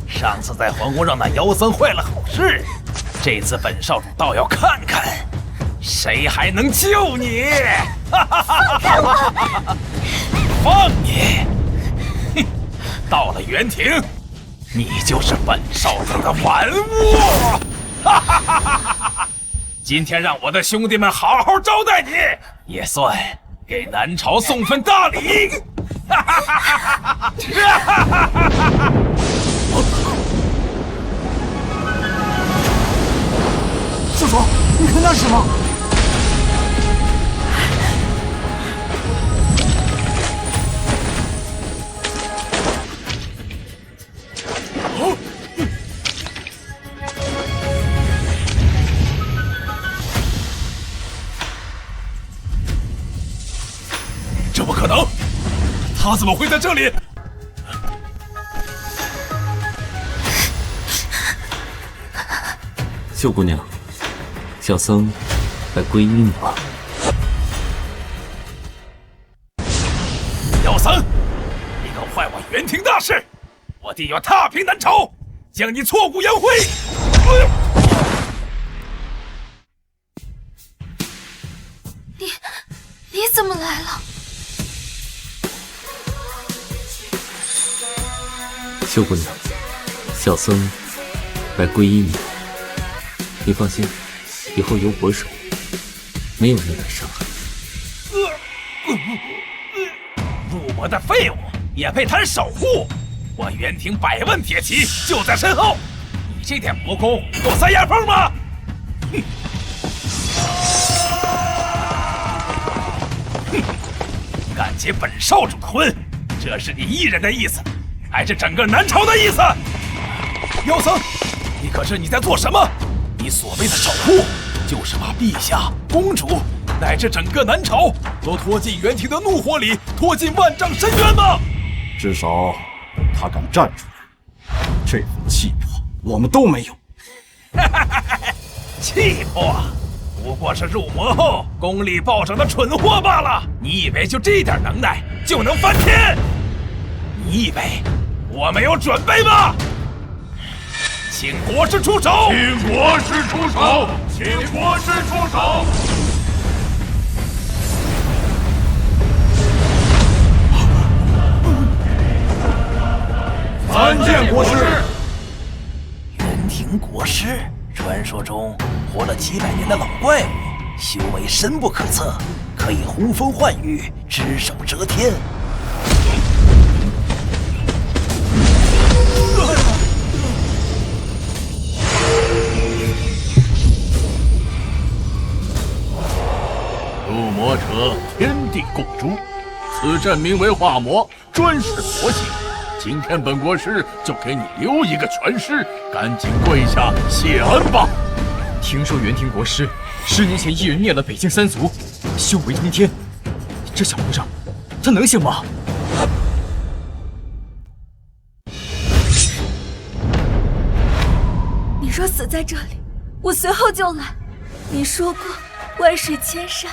上次在皇宫让那妖僧坏了好事，这次本少主倒要看看，谁还能救你！放开我！放你！哼，到了元庭，你就是本少主的玩物！今天让我的兄弟们好好招待你，也算给南朝送份大礼。了什么？这不可能！他怎么会在这里？秀姑娘，小僧来皈依你吧。妖僧，你搞坏我元庭大事，我定要踏平南朝，将你挫骨扬灰！你怎么来了？秀姑娘，小僧来皈依你。你放心，以后有我守，没有人敢伤害。入魔的废物也配谈守护？我元庭100万铁骑就在身后，你这点魔功够塞牙缝吗？哼！敢结本少主的婚，这是你一人的意思，还是整个南朝的意思？妖僧，你可知你在做什么？你所谓的守护，就是把陛下、公主乃至整个南朝都拖进元庭的怒火里，拖进万丈深渊吗？至少他敢站出来，这份气魄我们都没有。气魄不过是入魔后功力暴涨的蠢货罢了。你以为就这点能耐就能翻天？你以为我没有准备吗？请国师出手！请国师出手！请国师出手！参见国师。元庭国师，传说中活了几百年的老怪物，修为深不可测，可以呼风唤雨，只手遮天。入魔者天地共诛，此阵名为化魔，专是佛性。今天本国师就给你留一个全尸，赶紧跪下谢恩吧。听说元庭国师10年前一人灭了北境3族，修为通天，这小和尚他能行吗？你若死在这里，我随后就来。你说过万水千山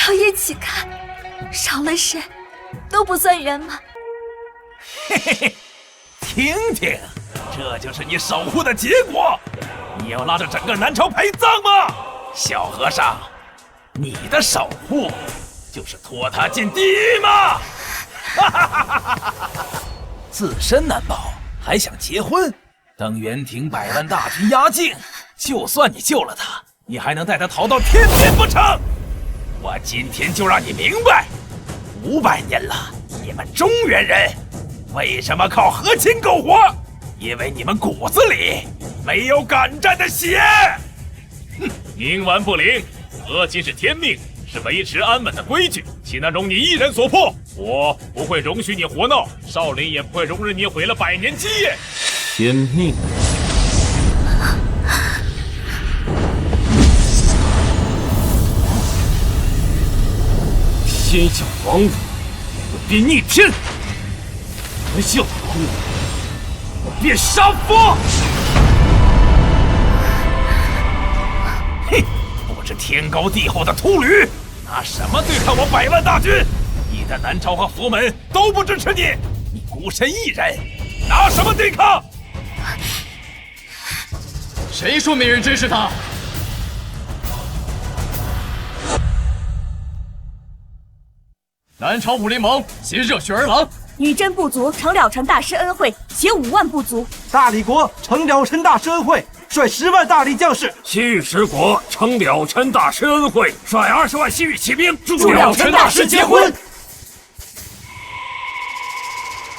要一起看，少了谁都不算圆满。嘿嘿嘿，听听，这就是你守护的结果。你要拉着整个南朝陪葬吗？小和尚，你的守护就是拖他进地狱吗？自身难保，还想结婚？等元庭100万大军压境，就算你救了他，你还能带他逃到天边不成？我今天就让你明白，500年了，你们中原人为什么靠和亲苟活？因为你们骨子里没有敢战的血。哼，冥顽不灵，和亲是天命，是维持安稳的规矩，岂能容你一人所破？我不会容许你活闹，少林也不会容忍你毁了100年基业。天命。天下王子，我便逆天；天下王子，我便杀佛。嘿，不知天高地厚的秃驴，拿什么对抗我100万大军？你的南朝和佛门都不支持你，你孤身一人，拿什么对抗？谁说没人支持他？南朝武林盟携热血儿郎，女真部族承了尘大师恩惠，携5万部族；大理国承了尘大师恩惠，率10万大理将士；西域十国承了尘大师恩惠，率20万西域骑兵助了尘大师结婚。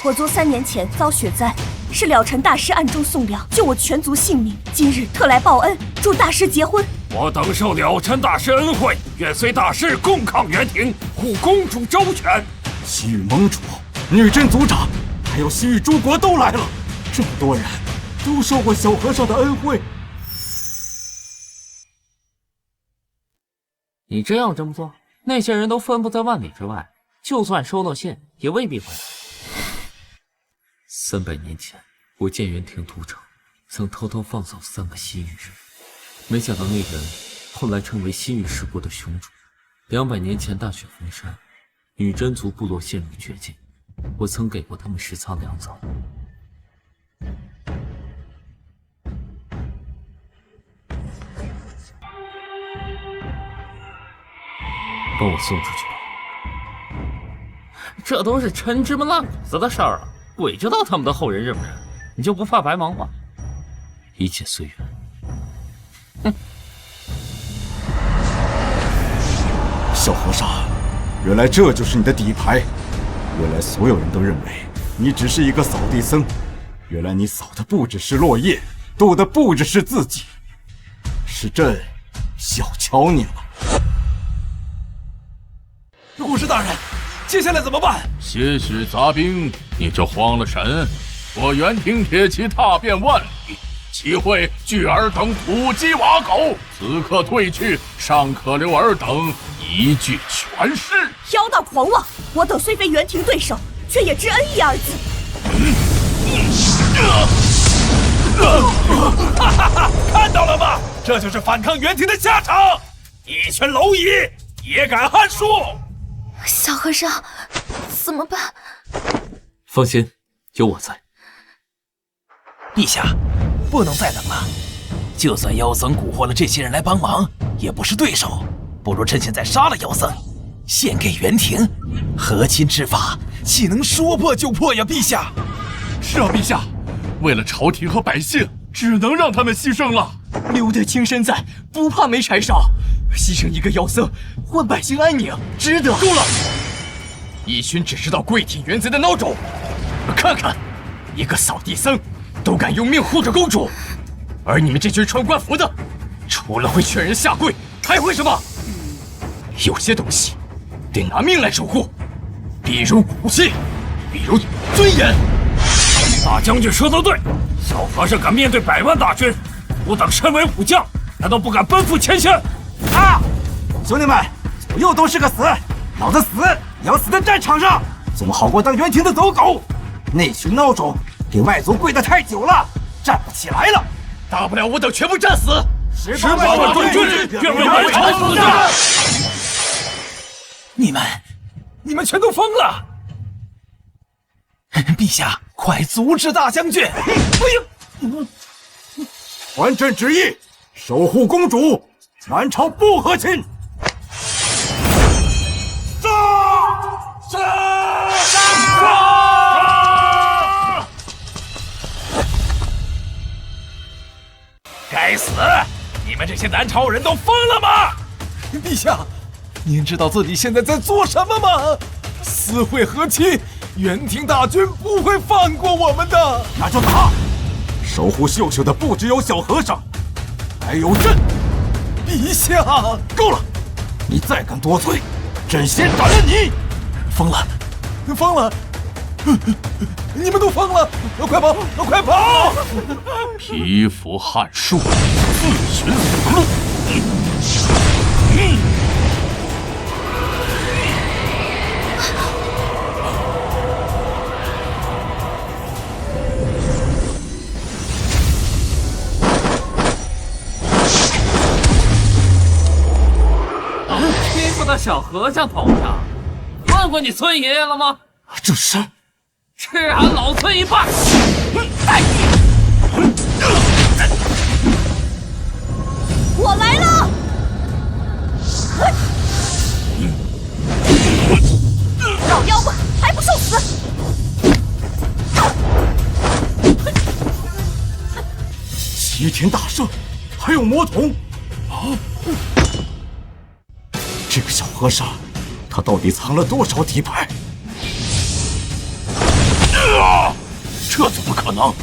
我族3年前遭雪灾，是了尘大师暗中送粮，救我全族性命。今日特来报恩，祝大师结婚。我等受了尘大师恩惠，愿随大师共抗元廷，护公主周全。西域盟主、女真族长，还有西域诸国都来了，这么多人都受过小和尚的恩惠。你真要这么做，那些人都分布在万里之外，就算收到信，也未必会来。300年前，我见元廷屠城，曾偷偷放走3个西域人，没想到那人后来成为西域十国的雄主。200年前大雪封山，女真族部落陷入绝境，我曾给过他们食仓粮草。帮我送出去吧。这都是陈芝麻烂谷子的事儿了，鬼知道他们的后人认不认？你就不怕白忙活？一切随缘。哼。小和尚，原来这就是你的底牌。原来所有人都认为你只是一个扫地僧，原来你扫的不只是落叶，渡的不只是自己，是朕小瞧你了。护士大人，接下来怎么办？些许杂兵，你就慌了神？我元廷铁骑踏遍万里，岂会拒尔等土鸡瓦狗？此刻退去，尚可留尔等一具全尸。妖道狂妄！我等虽非元廷对手，却也知恩义二字。哈哈哈！看到了吗？这就是反抗元廷的下场！一群蝼蚁也敢撼树！小和尚，怎么办？放心，有我在。陛下，不能再等了。就算妖僧蛊惑了这些人来帮忙，也不是对手。不如趁现在杀了妖僧，献给元廷。和亲之法，岂能说破就破呀？陛下。是啊，陛下，为了朝廷和百姓，只能让他们牺牲了。留得青山在，不怕没柴烧。牺牲一个妖僧，换百姓安宁，值得。够了！一群只知道跪舔原贼的孬种！看看，一个扫地僧都敢用命护着公主，而你们这群穿官服的，除了会劝人下跪，还会什么？有些东西得拿命来守护，比如骨气，比如尊严。大将军说得对，小和尚敢面对100万大军，我等身为武将，难道不敢奔赴前线？啊！兄弟们，左右都是个死，老子死也要死在战场上，总好过当元廷的走狗。那群孬种给外族跪得太久了，站不起来了。大不了我等全部战死。18万中军，愿为南朝死战。你们全都疯了！陛下，快阻止大将军！还朕旨意，守护公主，南朝不和亲。该死！你们这些南朝人都疯了吗？陛下，您知道自己现在在做什么吗？私会和亲，元廷大军不会放过我们的。那就打！守护秀秀的不只有小和尚，还有朕。陛下，够了！你再敢多嘴，朕先斩了你！疯了，疯了！你们都疯了！快跑，快跑！蚍蜉撼树，自寻死路。欺负到小和尚头上，问过你村爷爷了吗？这是吃俺老村一半！我来了！老妖怪还不受死！齐天大圣，还有魔童啊！这个小和尚，他到底藏了多少底牌？这怎么可能？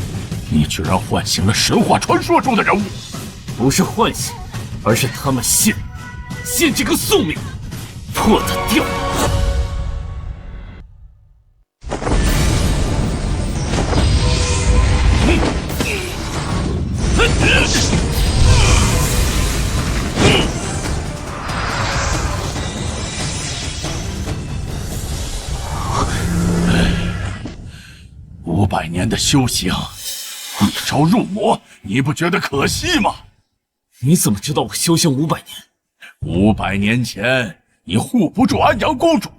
你居然唤醒了神话传说中的人物！不是唤醒，而是他们信这个宿命，破他掉。500年的修行，一朝入魔，你不觉得可惜吗？你怎么知道我修行500年？500年前你护不住安阳公主，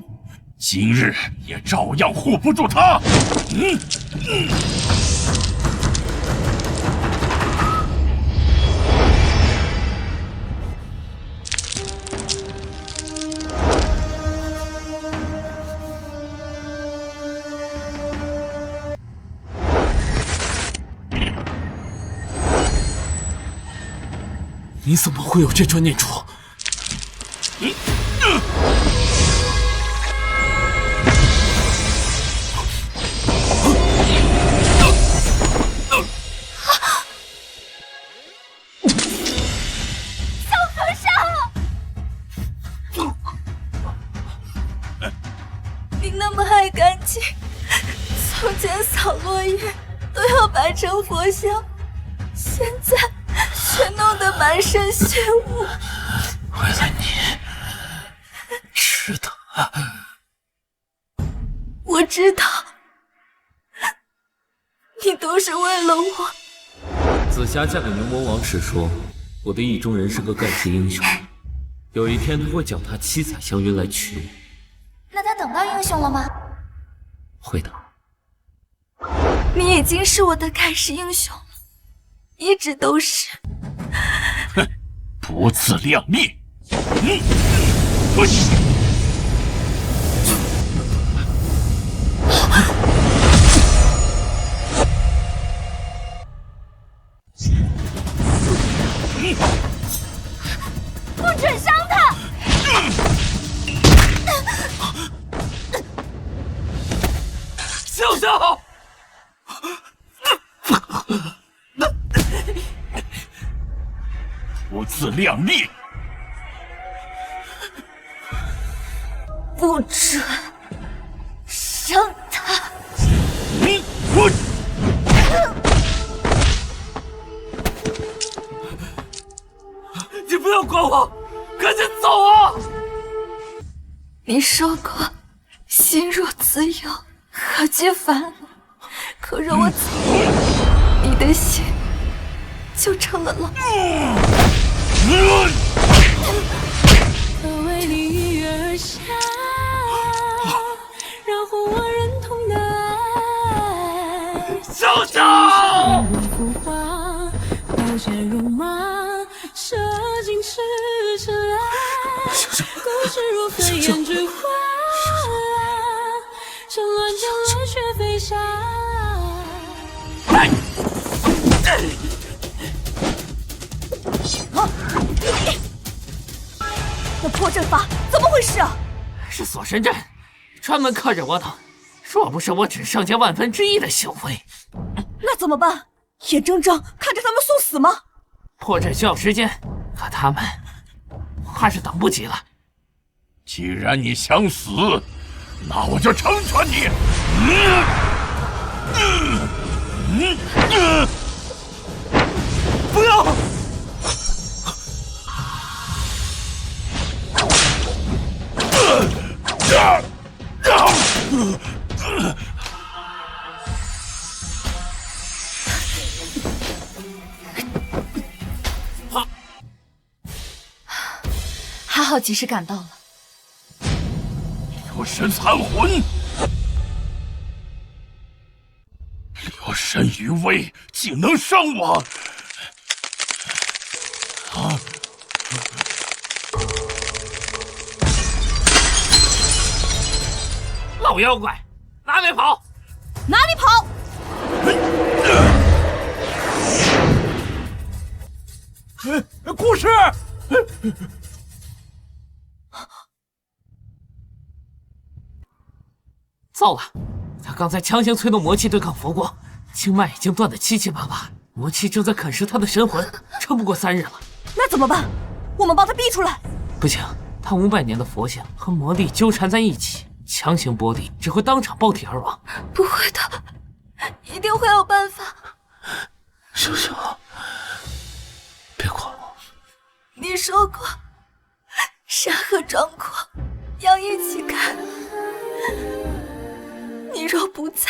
今日也照样护不住她。你怎么会有这串念珠？小和尚，你那么爱干净，从前扫落叶都要摆成佛像，现在却弄得满身血污。为了你，值得。我知道，你都是为了我。紫霞嫁给牛魔王时说，我的意中人是个盖世英雄，有一天他会脚踏七彩祥云来娶我。那他等到英雄了吗？会的。你已经是我的盖世英雄了，一直都是。哼，不自量力！不准伤他！救救！不自量力！不准伤他！你不要管我，赶紧走啊！你说过心若自由，何惧烦恼？可若我走了，你的心就成了牢。为你而笑，然后我认同的爱。小小，浮华，刀剑戎马，射进赤尘埃。故事若飞燕之花，趁乱将热血飞沙。那破阵法怎么回事啊？是锁神阵，专门克着我等。若不是我只剩下1/1000的修为，那怎么办？眼睁睁看着他们送死吗？破阵需要时间，可他们还是等不及了。既然你想死，那我就成全你！不要！还好及时赶到了。流神残魂，流神余威，竟能伤我！啊！老妖怪，哪里跑？哪里跑？故事。糟了，他刚才强行催动魔气对抗佛光，经脉已经断得七七八八，魔气正在啃食他的神魂，撑不过3日了。那怎么办？我们把他逼出来。不行，他500年的佛性和魔力纠缠在一起，强行剥离只会当场爆体而亡。不会的，一定会有办法。小小，别管我。你说过，山河壮阔，要一起看。你若不在，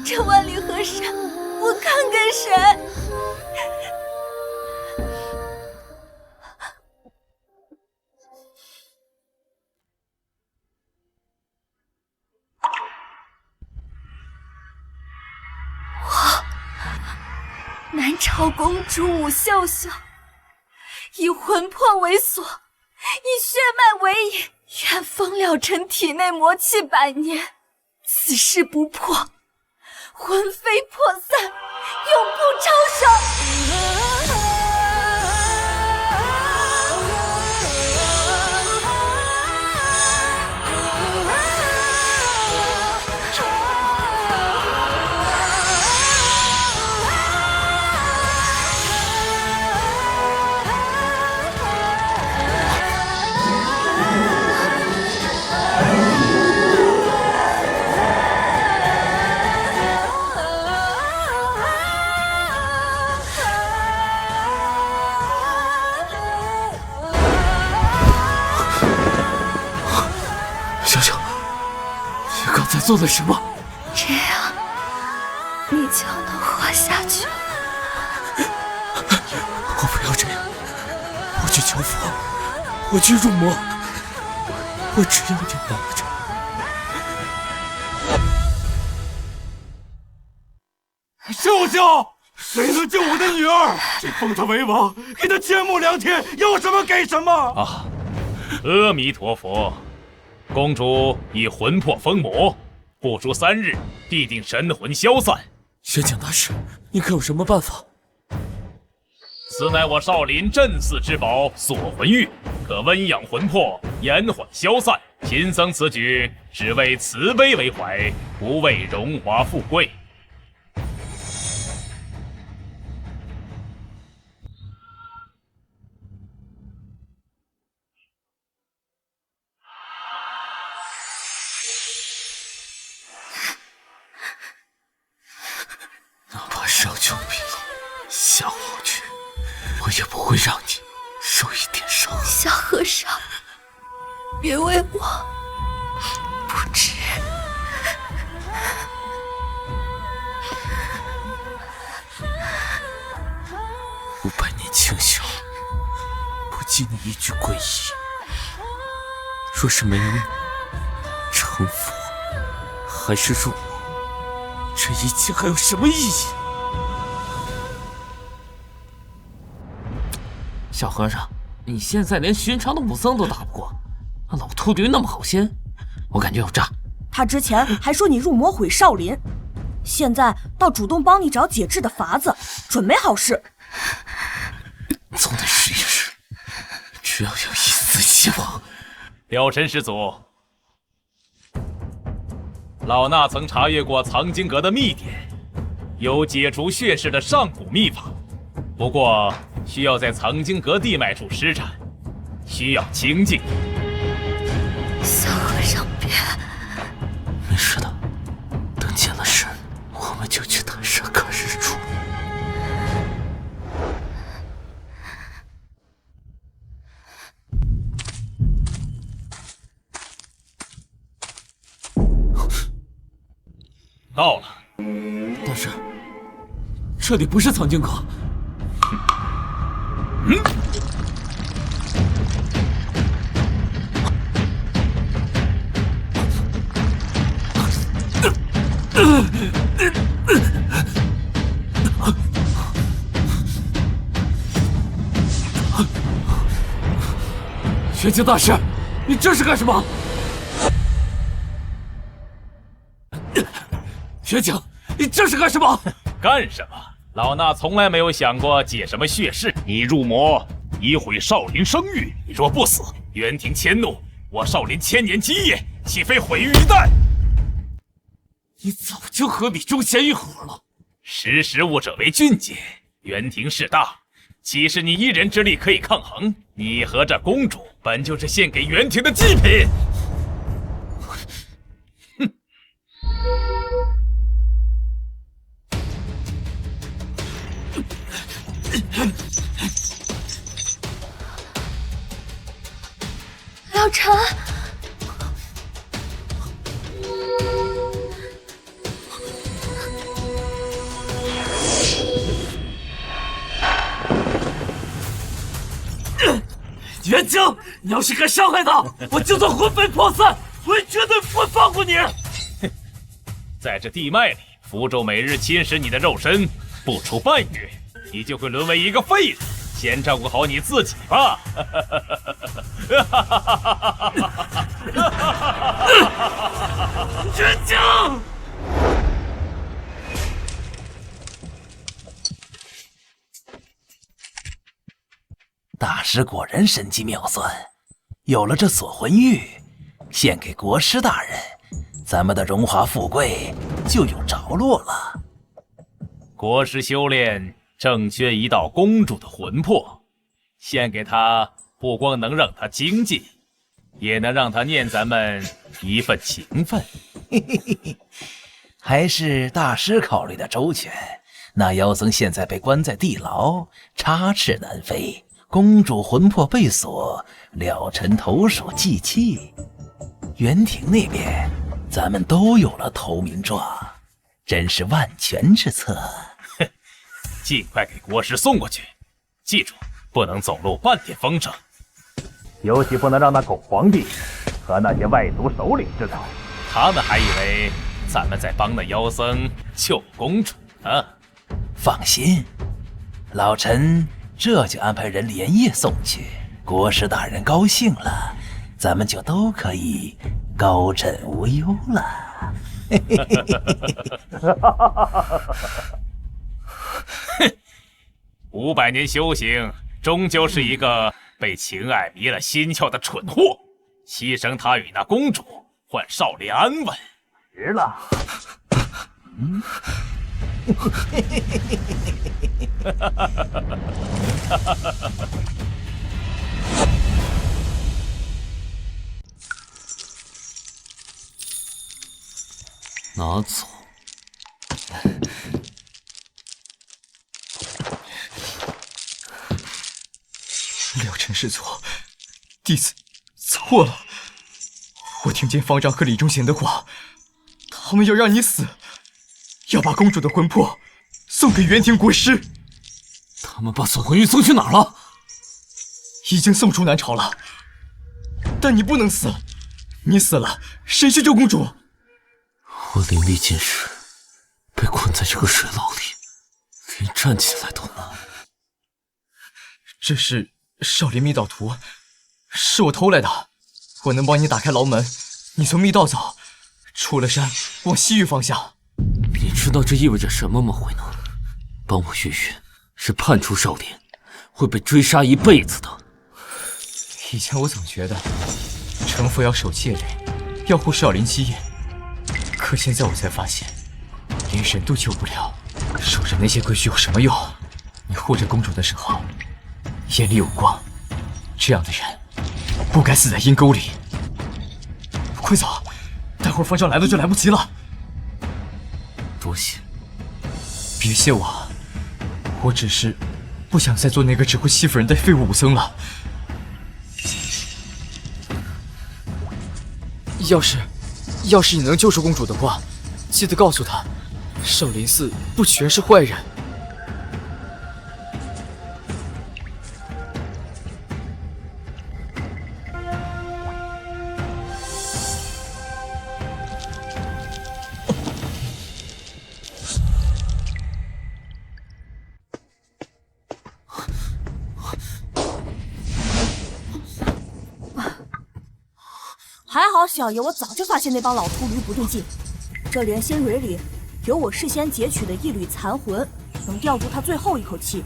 这万里河山，我看给谁？南朝公主武秀秀，以魂魄为锁，以血脉为引，愿封了尘体内魔气100年，此事不破，魂飞魄散，永不超生。做了什么？这样，你就能活下去。我不要这样，我去求佛，我去入魔，我只要你活着。秀秀，谁能救我的女儿？谁封她为王，给她千亩良田，要什么给什么。啊，阿弥陀佛，公主以魂魄封魔。不出3日，必定神魂消散。玄景大师，你可有什么办法？此乃我少林镇寺之宝锁魂玉，可温养魂魄，延缓消散。贫僧此举，只为慈悲为怀，不为荣华富贵。上丘比罗，下黄泉，我也不会让你受一点伤害。小和尚，别为我不值。500年清修，不及你一句皈依。若是没有你，成佛还是入魔，这一切还有什么意义？小和尚，你现在连寻常的武僧都打不过，那老秃驴那么好仙，我感觉有诈。他之前还说你入魔毁少林，现在倒主动帮你找解制的法子，准没好事。总得试一试，只要有一丝希望。了尘师祖，老衲曾查阅过藏经阁的秘典，有解除血势的上古秘法，不过需要在藏经阁地脉处施展，需要清静。小和尚别。没事的，等见了神，我们就去泰山看日出。到了。大师，这里不是藏经阁。玄景大师，你这是干什么？玄景，你这是干什么？干什么？老衲从来没有想过解什么血誓。你入魔，已毁少林声誉。你若不死，元廷迁怒，我少林1000年基业，岂非毁于一旦？你早就和李忠贤一伙了。识时务者为俊杰。元廷势大，岂是你一人之力可以抗衡？你和这公主本就是献给元廷的祭品。哼！老臣，元清，你要是敢伤害他，我就算魂飞魄散，我也绝对不会放过你。在这地脉里，符咒每日侵蚀你的肉身，不出半月，你就会沦为一个废人。先照顾好你自己吧。元清！大师果然神机妙算，有了这锁魂玉，献给国师大人，咱们的荣华富贵就有着落了。国师修炼正缺一道公主的魂魄，献给他，不光能让他精进，也能让他念咱们一份情分。还是大师考虑的周全。那妖僧现在被关在地牢，插翅难飞。公主魂魄被锁，了尘投鼠忌器。元廷那边，咱们都有了投名状，真是万全之策。哼，尽快给国师送过去，记住，不能走漏半点风声，尤其不能让那狗皇帝和那些外族首领知道，他们还以为咱们在帮那妖僧救公主呢。放心，老臣这就安排人连夜送去。国师大人高兴了，咱们就都可以高枕无忧了。哼，500年修行，终究是一个被情爱迷了心窍的蠢货，牺牲他与那公主，换少林安稳，值了。拿走。了尘师祖，弟子错了。我听见方丈和李忠贤的话，他们要让你死，要把公主的魂魄送给元廷国师。他们把锁魂玉送去哪儿了？已经送出南朝了。但你不能死，你死了，谁去救公主？我灵力尽失，被困在这个水牢里，连站起来都难。这是少林密道图，是我偷来的。我能帮你打开牢门，你从密道走，出了山往西域方向。你知道这意味着什么吗，慧能？帮我越狱是叛出少林，会被追杀一辈子的。以前我总觉得成佛要守戒律，要护少林基业，可现在我才发现，连人都救不了，守着那些规矩有什么用？你护着公主的时候，眼里有光，这样的人不该死在阴沟里。快走，待会儿方丈来了就来不及了。多谢。别谢我，我只是不想再做那个只会欺负人的废物武僧了。要是你能救出公主的话，记得告诉她，少林寺不全是坏人。还好小爷我早就发现那帮老秃驴不对劲，这连心蕊里有我事先截取的一缕残魂，能吊住他最后一口气。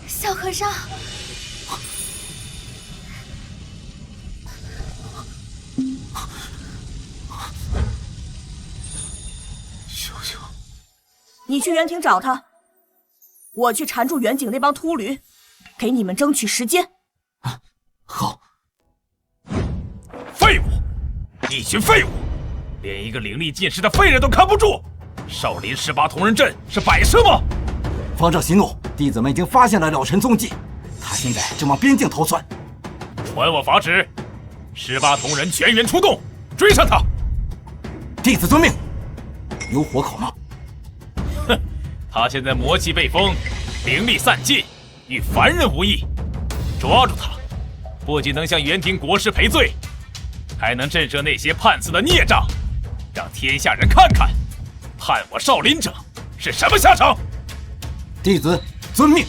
小和尚，你去园亭找他，我去缠住远景那帮秃驴，给你们争取时间。好。废物，一群废物，连一个灵力尽失的废人都看不住。少林18铜人阵是摆设吗？方丈息怒，弟子们已经发现了了尘踪迹，他现在正往边境逃窜。传我法旨，18铜人全员出动，追上他。弟子遵命。有活口吗？哼，他现在魔气被封，灵力散尽，与凡人无异。抓住他，不仅能向元庭国师赔罪，还能震慑那些叛死的孽障，让天下人看看叛我少林者是什么下场。弟子遵命。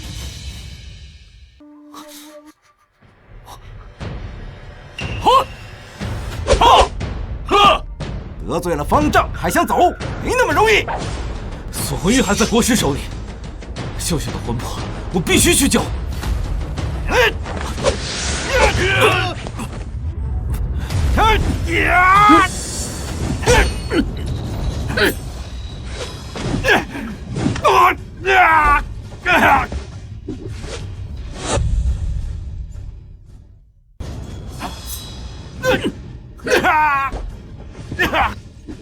得罪了方丈还想走，没那么容易。索魂玉还在国师手里，秀秀的魂魄我必须去救。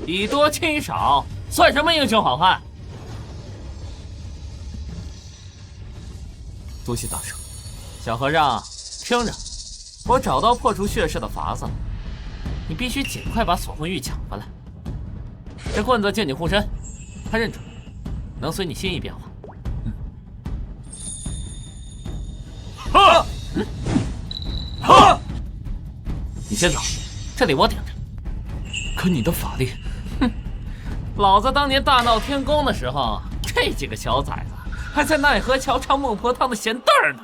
以多欺少，算什么英雄好汉？多谢大圣。小和尚，听着，我找到破除血势的法子了，你必须尽快把锁魂玉抢回来。这棍子借你护身，他认准，能随你心意变化。你先走，这里我顶着。可你的法力，哼！老子当年大闹天宫的时候，这几个小崽子还在奈何桥唱孟婆汤的闲凳儿呢。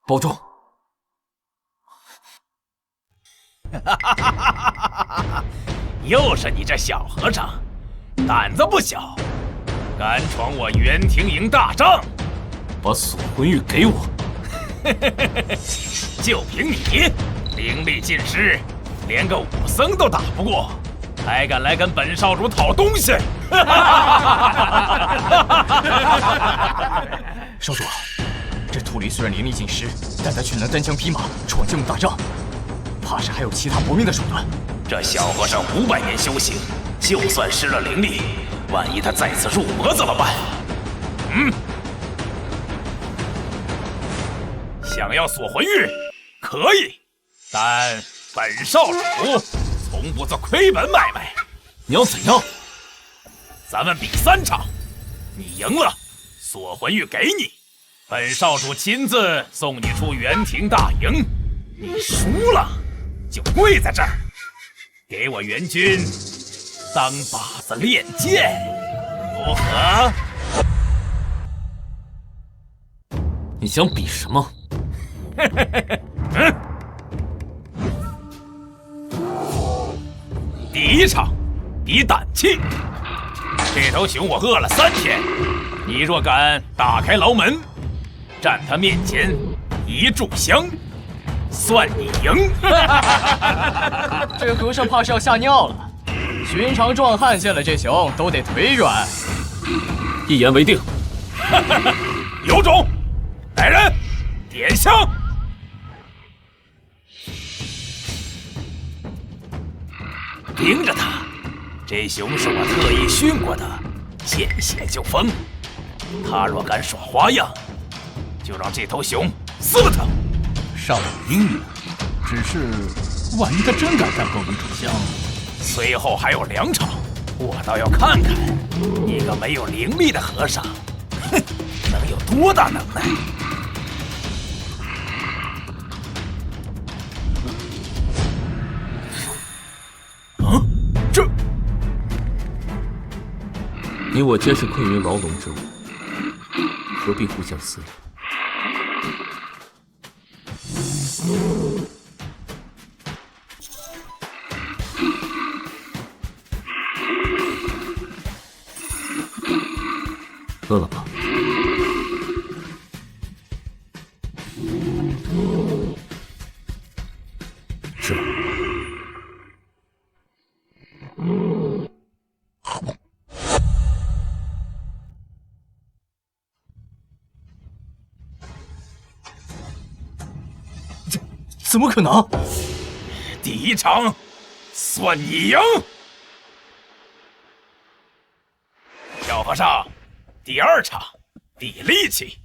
保重。又是你这小和尚，胆子不小，敢闯我元庭营大帐，把锁魂玉给我。就凭你灵力尽失，连个武僧都打不过，还敢来跟本少主讨东西？少主，这秃驴虽然灵力尽失，但他却能单枪匹马闯进我大帐，怕是还有其他搏命的手段。这小和尚500年修行，就算失了灵力，万一他再次入魔怎么办？想要锁魂玉可以，但本少主从不做亏本买卖。你要怎样？咱们比3场，你赢了，锁魂玉给你，本少主亲自送你出元庭大营；你输了，就跪在这儿，给我元军当靶子练剑，如何？你想比什么？第1场比胆气。这头熊我饿了3天，你若敢打开牢门，站他面前一炷香，算你赢。这和尚怕是要吓尿了。寻常壮汉见了这熊都得腿软。一言为定。有种，来人，点香。盯着他，这熊是我特意训过的，见血就疯。他若敢耍花样，就让这头熊撕了他。少有英明，只是万一他真敢站够一炷香，随后还有2场，我倒要看看一个没有灵力的和尚，哼，能有多大能耐。这，你我皆是困于牢笼之物，何必互相撕裂？饿了吧？吃吧。怎么可能？第一场算你赢。小和尚，第二场比力气。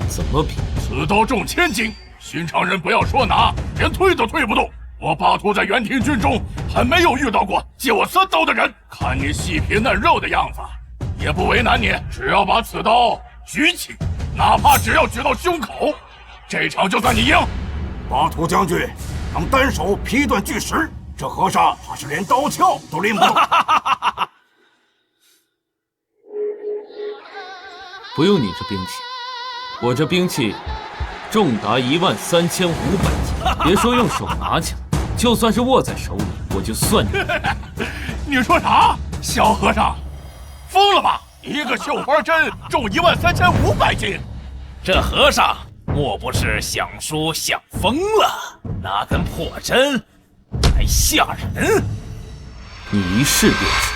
怎么比？此刀重千斤，寻常人不要说拿，连推都推不动。我巴图在元庭军中还没有遇到过借我3刀的人。看你细皮嫩肉的样子，也不为难你，只要把此刀举起，哪怕只要举到胸口，这场就算你赢。巴图将军能单手劈断巨石，这和尚怕是连刀鞘都拎不动。不用你这兵器，我这兵器重达13500斤，别说用手拿起来，就算是握在手里，我就算你。你说啥？小和尚，疯了吧？一个绣花针重13500斤，这和尚莫不是想书想疯了？拿根破针还吓人？你一试便知。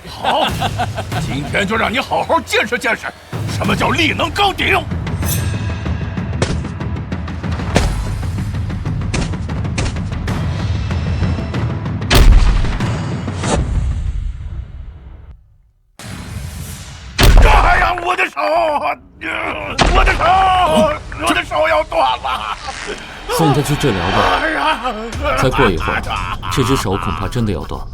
好，今天就让你好好见识见识，什么叫力能刚鼎。哎呀，我的手，我的手，我的手要断了。送他去治疗吧。哎呀，再过一会儿，这只手恐怕真的要断了。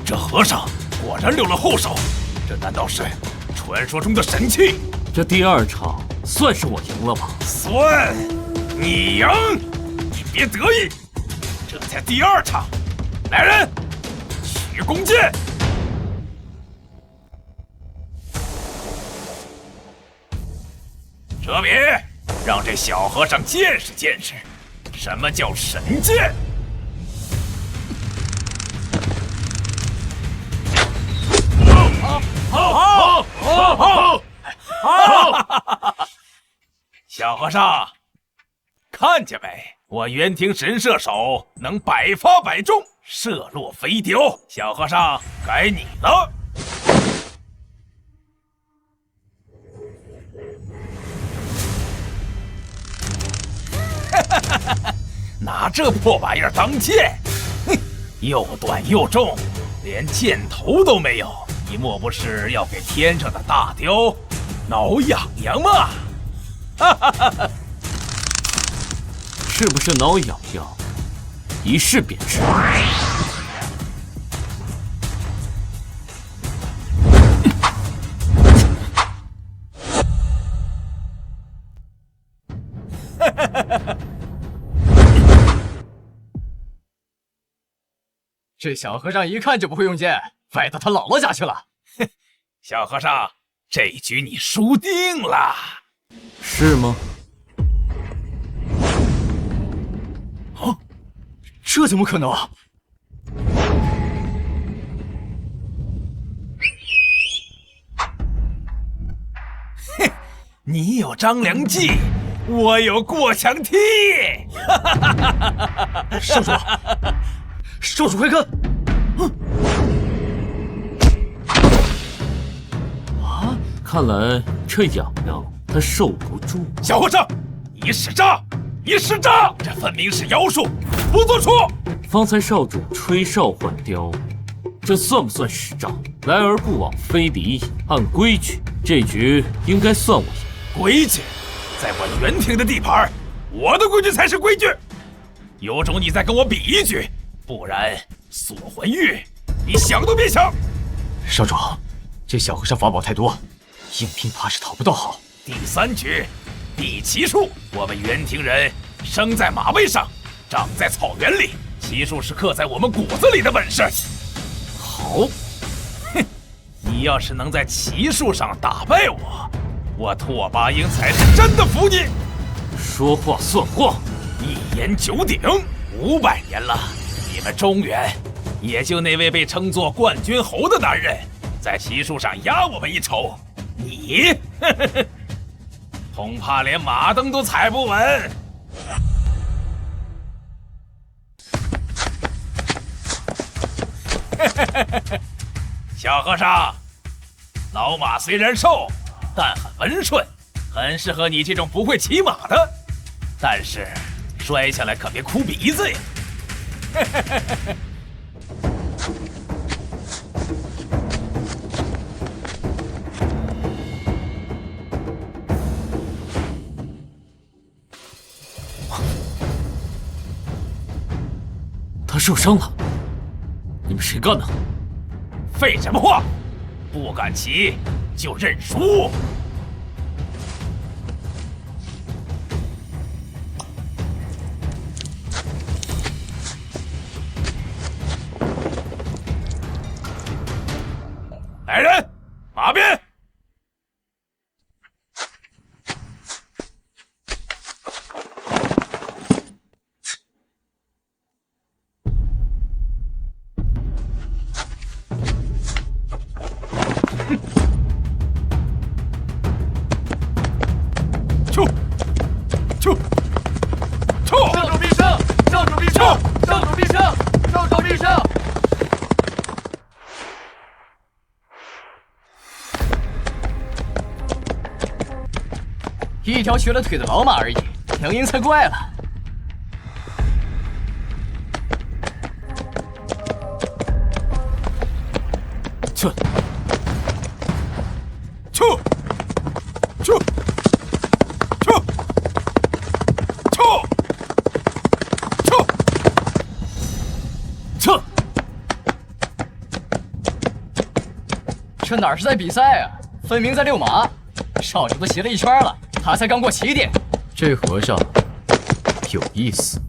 这和尚果然留了后手，这难道是传说中的神器？这第二场算是我赢了吧？算你赢，你别得意，这才第二场。来人，取弓箭。哲敏，让这小和尚见识见识，什么叫神剑。好！小和尚，看见没？我元庭神射手能百发百中，射落飞雕。小和尚，该你了。拿这破玩意儿当剑，哼，又短又重，连箭头都没有。你莫不是要给天上的大雕挠痒痒吗？是不是挠痒痒？一试便知。这小和尚一看就不会用剑，败到他姥姥家去了。哼，小和尚，这局你输定了。是吗？啊，这怎么可能啊？哼，你有张良计，我有过墙梯。少主，少主快看！啊，看来这痒痒他受不住。小和尚，你使诈！你使诈！这分明是妖术，不作出！方才少主吹哨唤雕，这算不算使诈？来而不往非礼也。按规矩，这局应该算我赢。规矩，在我元庭的地盘，我的规矩才是规矩。有种你再跟我比一局，不然锁魂玉，你想都别想。少主，这小和尚法宝太多，硬拼怕是讨不到好。第3局，比骑术。我们元庭人生在马背上，长在草原里，骑术是刻在我们骨子里的本事。好，哼，你要是能在骑术上打败我，我拓跋英才是真的服你。说话算话，一言九鼎，500年了，你们中原也就那位被称作冠军侯的男人，在骑术上压我们一筹。你，恐怕连马蹬都踩不稳。小和尚，老马虽然瘦，但很温顺，很适合你这种不会骑马的。但是摔下来可别哭鼻子呀！他受伤了，你们谁干的？废什么话！不敢骑就认输。来人，马鞭！一条瘸了腿的老马而已，强赢才怪了。去，这哪是在比赛啊，分明在遛马。少主都骑了一圈了，他才刚过起点。这和尚有意思。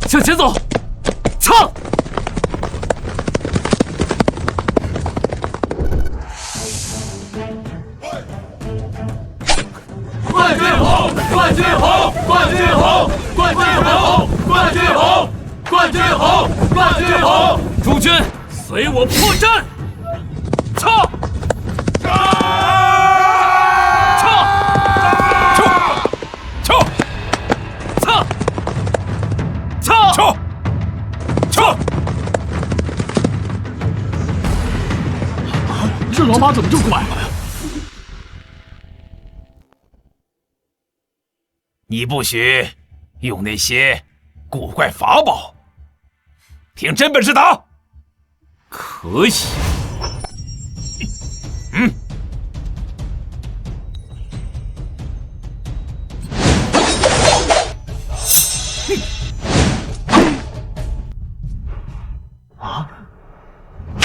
向前走，唱！冠军红，冠军红，冠军红，冠军红，冠军红，冠军红，冠军红！诸军，随我破阵！唱！这老马怎么就拐了呀？你不许用那些古怪法宝，凭真本事打！可以。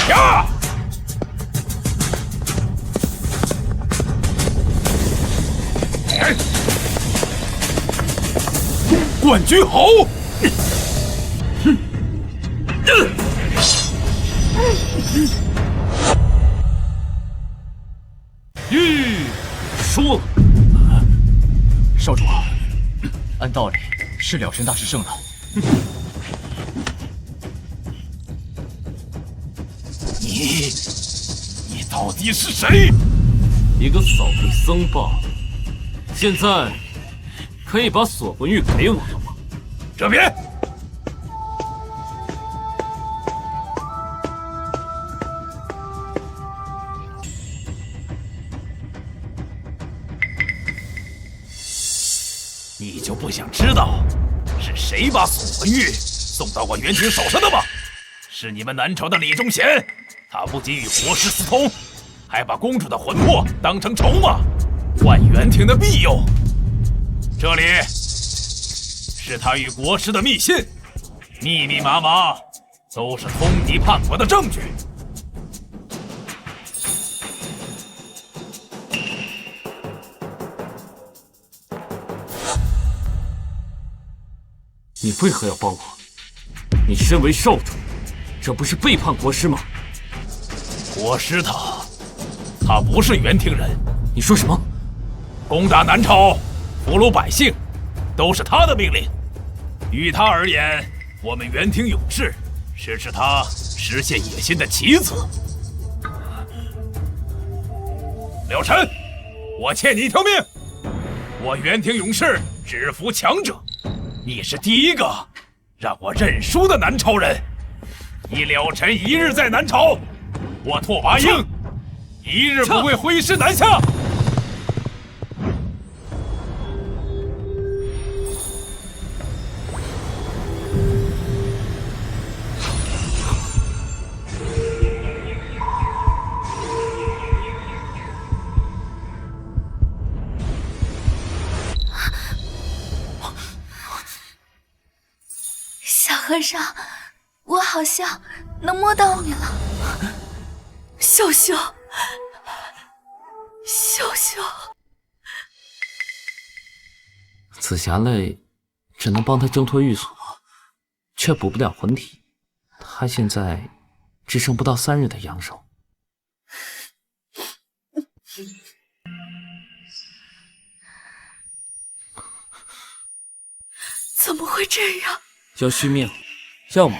呀！冠军侯！输了。少主，按道理是了神大师胜了。你到底是谁？一个扫地僧罢了。现在可以把锁魂玉给我了吗？这边。你就不想知道是谁把锁魂玉送到我元廷手上的吗？是你们南朝的李忠贤，他不仅与国师私通，还把公主的魂魄当成筹码，换元廷的庇佑。这里是他与国师的密信，密密麻麻，都是通敌叛国的证据。你为何要帮我？你身为少主，这不是背叛国师吗？国师他不是元廷人。你说什么？攻打南朝，俘虏百姓，都是他的命令。于他而言，我们元廷勇士是指他实现野心的棋子。了尘，我欠你一条命。我元庭勇士只服强者，你是第一个让我认输的南朝人。你了尘一日在南朝，我拓跋英一日不会挥师南下。小和尚，我好像能摸到你了。秀秀，秀秀，紫霞泪只能帮他挣脱狱锁，却补不了魂体。他现在只剩不到3日的阳寿。怎么会这样？要续命，要么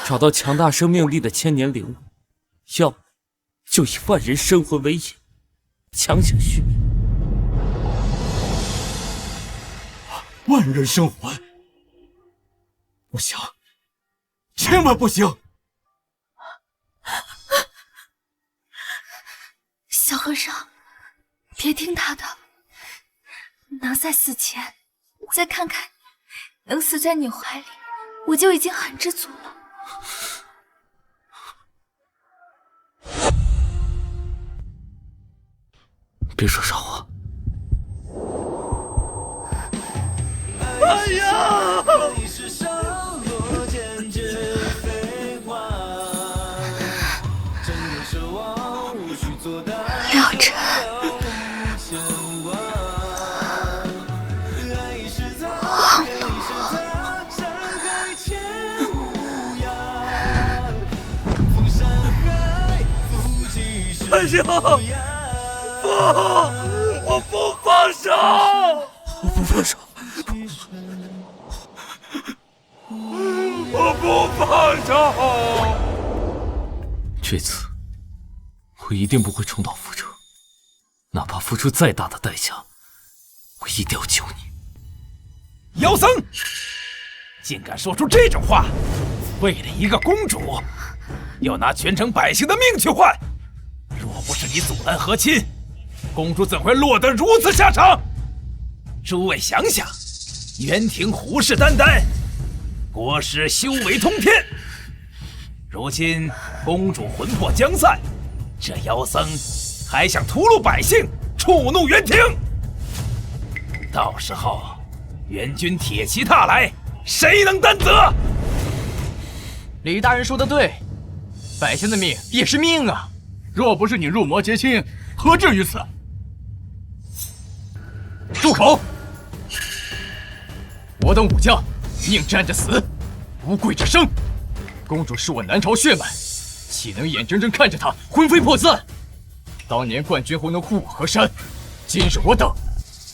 找到强大生命力的千年灵物，要么就以万人生魂为引，强行续命。万人生魂，不行，千万不行！小和尚，别听他的，能在死前再看看你，能死在你怀里，我就已经很知足了。别说傻话。哎呀！了尘，晃动哎呀！不，我不放手！我不放手！我不放手！这次我一定不会重蹈覆辙，哪怕付出再大的代价，我一定要救你。妖僧，竟敢说出这种话！为了一个公主，要拿全城百姓的命去换！若不是你阻拦和亲，公主怎会落得如此下场？诸位想想，元庭虎视眈眈，国师修为通天。如今公主魂魄将散，这妖僧还想屠戮百姓，触怒元庭。到时候元军铁骑踏来，谁能担责？李大人说的对，百姓的命也是命啊！若不是你入魔结亲，何至于此？住口！我等武将宁站着死，不跪着生。公主是我南朝血脉，岂能眼睁睁看着她魂飞魄散？当年冠军后能护我河山，今日我等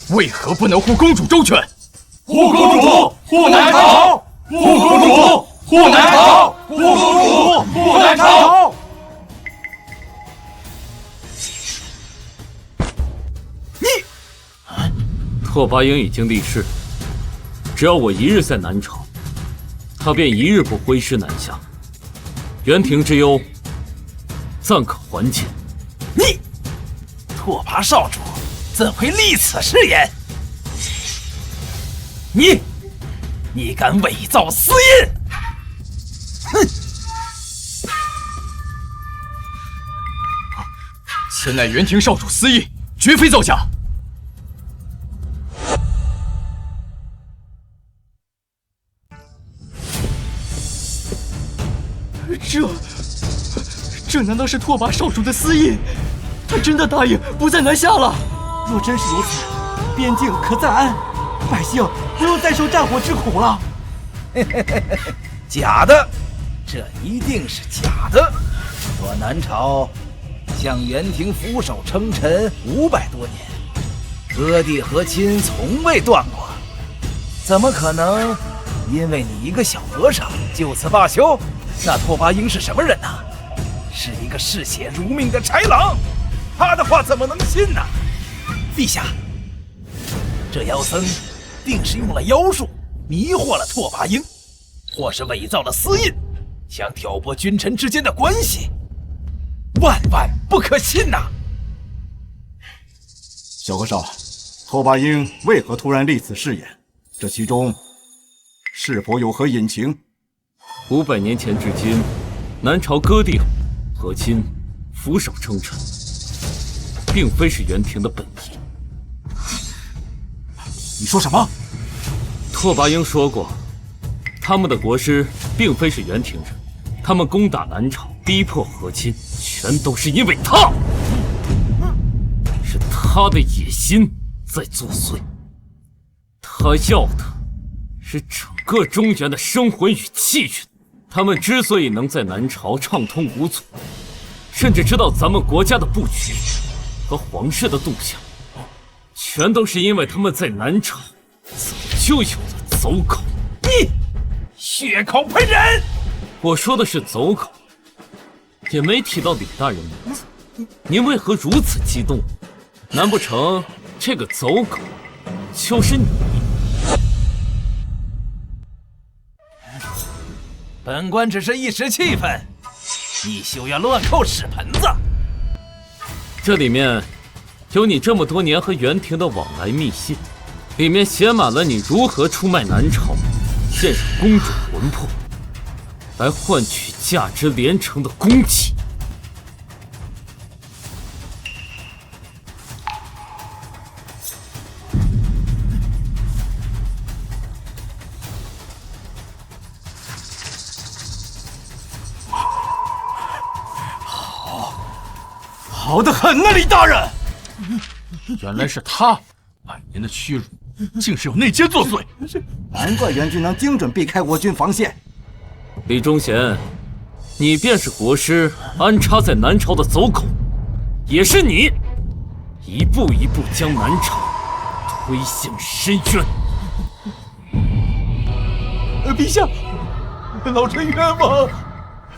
为何不能护公主周全？护公主，护南朝！护公主，护南朝！护公主，护南朝！拓跋英已经立誓，只要我一日在南朝，他便一日不挥师南下。元庭之忧，暂可缓解。你，拓跋少主怎会立此誓言？你敢伪造私印！哼！此乃元庭少主私印，绝非造假。这难道是拓跋少主的私印？他真的答应不再南下了？若真是如此，边境可暂安，百姓不用再受战火之苦了。假的，这一定是假的。我南朝向元庭俯首称臣500多年，割地和亲从未断过，怎么可能因为你一个小和尚就此罢休？那拓跋英是什么人呢？是一个嗜血如命的豺狼，他的话怎么能信呢？陛下，这妖僧定是用了妖术迷惑了拓跋英，或是伪造了私印，想挑拨君臣之间的关系，万万不可信呐！小和尚，拓跋英为何突然立此誓言？这其中是否有何隐情？500年前至今，南朝割地后，和亲俯首称臣，并非是元廷的本意。你说什么？拓跋英说过，他们的国师并非是元廷人，他们攻打南朝，逼迫和亲，全都是因为他，是他的野心在作祟。他要的是整个中原的生魂与气运。他们之所以能在南朝畅通无阻，甚至知道咱们国家的布局和皇室的动向，全都是因为他们在南朝早就有了走狗。你血口喷人！我说的是走狗，也没提到李大人名字。您为何如此激动？难不成这个走狗就是你？本官只是一时气愤，你休要乱扣屎盆子。这里面有你这么多年和元廷的往来密信，里面写满了你如何出卖南朝，献上公主魂魄，来换取价值连城的功绩。好得很呐，李大人！原来是他，100年的屈辱，竟是有内奸作祟。难怪元军能精准避开我军防线。李忠贤，你便是国师安插在南朝的走狗，也是你一步一步将南朝推向深渊。陛下，老臣冤枉，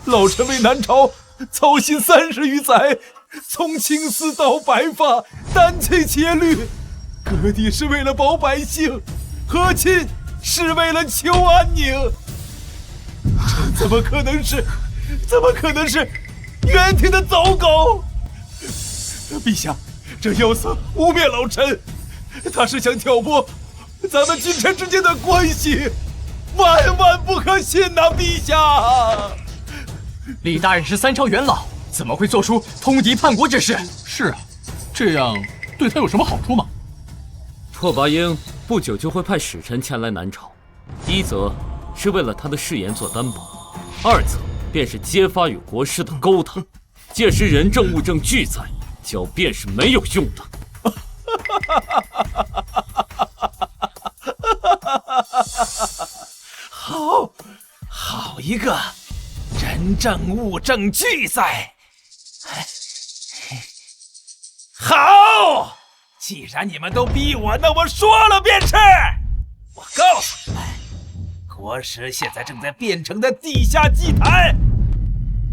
老臣为南朝操心30余载。从青丝到白发，担起切虑，割地是为了保百姓，和亲是为了求安宁。这怎么可能是元廷的走狗？陛下，这妖僧污蔑老臣，他是想挑拨咱们君臣之间的关系，万万不可信呐！陛下，李大人是3朝元老，怎么会做出通敌叛国之事？是啊，这样对他有什么好处吗？拓跋英不久就会派使臣前来南朝，一则是为了他的誓言做担保，二则便是揭发与国师的勾当。届时人证物证俱在，狡辩是没有用的。好一个人证物证俱在！好，既然你们都逼我，那我说了便是。我告诉你们，国师现在正在汴城的地下祭坛，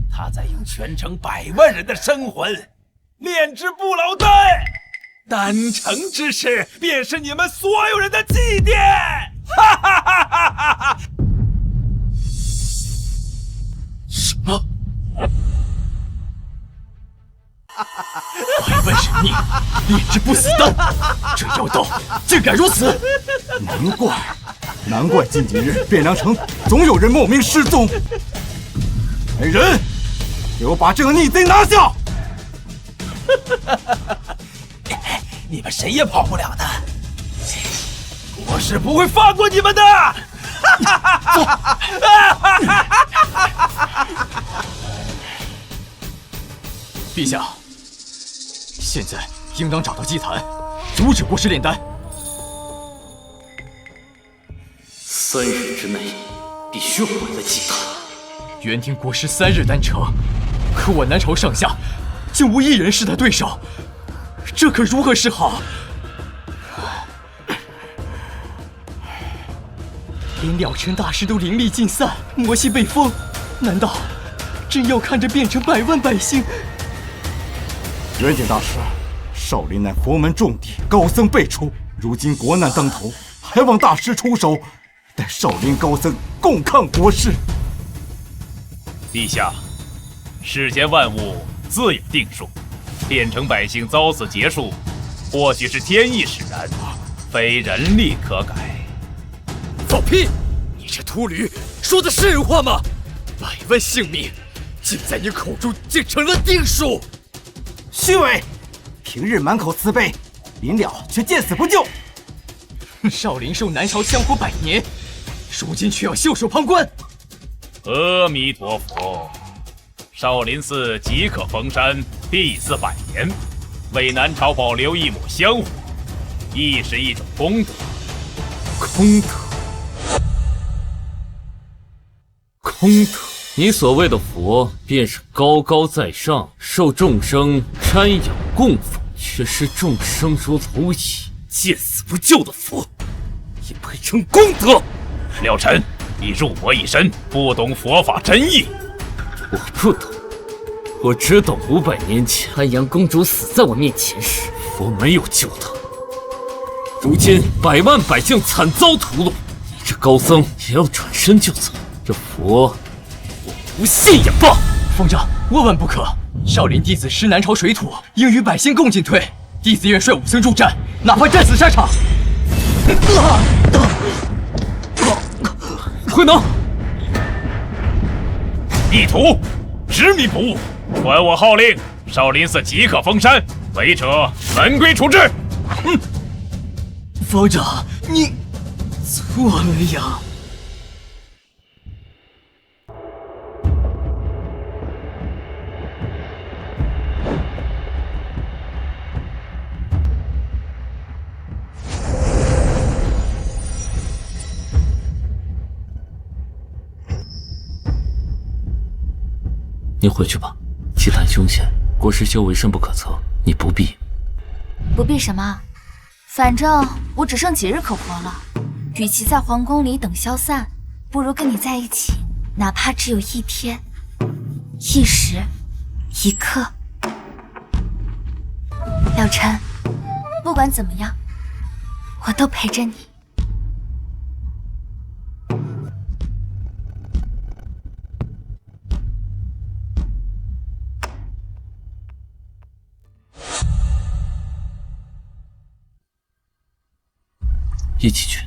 他在用全城100万人的生魂炼制不老丹，丹成之事便是你们所有人的祭奠！哈哈哈哈哈哈！什么？百万人命，炼制不死丹，这妖道竟敢如此！难怪近几日汴梁城总有人莫名失踪。来人，给我把这个逆贼拿下！你们谁也跑不了的，国师不会放过你们的！陛下，现在应当找到祭坛，阻止国师炼丹。3日之内必须毁了祭坛。元廷国师3日丹成，可我南朝上下竟无一人是他对手，这可如何是好？连了尘大师都灵力尽散，魔气被封，难道真要看着变成100万百姓元景大师，少林乃佛门重地，高僧辈出，如今国难当头，还望大师出手，带少林高僧共抗国师。陛下，世间万物自有定数，变成百姓遭此劫数，或许是天意使然，非人力可改。放屁！你这秃驴说的是人话吗？百万性命，竟在你口中竟成了定数！虚伪！平日满口慈悲，临了却见死不救。少林受南朝香火100年，如今却要袖手旁观。阿弥陀佛，少林寺即可封山第400年，为南朝保留一抹香火，亦是一种功德。功德，功德！你所谓的佛，便是高高在上，受众生瞻仰供奉，却视众生如蝼蚁，见死不救的佛，也配称功德？廖晨，你入佛一身，不懂佛法真意。我不懂，我只懂500年前安阳公主死在我面前时，佛没有救她。如今百万百姓惨遭屠戮，你这高僧也要转身就走，这佛我不信也罢。方丈，万万不可！少林弟子师南朝水土，应与百姓共进退。弟子愿率武僧助战，哪怕战死沙场。慧能，逆徒，执迷不悟，传我号令，少林寺即可封山，违者门规处置。方丈，你错了呀！你回去吧，奇谭凶险，国师修为深不可测，你不必。不必什么？反正我只剩几日可活了，与其在皇宫里等消散，不如跟你在一起，哪怕只有1天、1时、1刻。廖晨，不管怎么样，我都陪着你。一起去。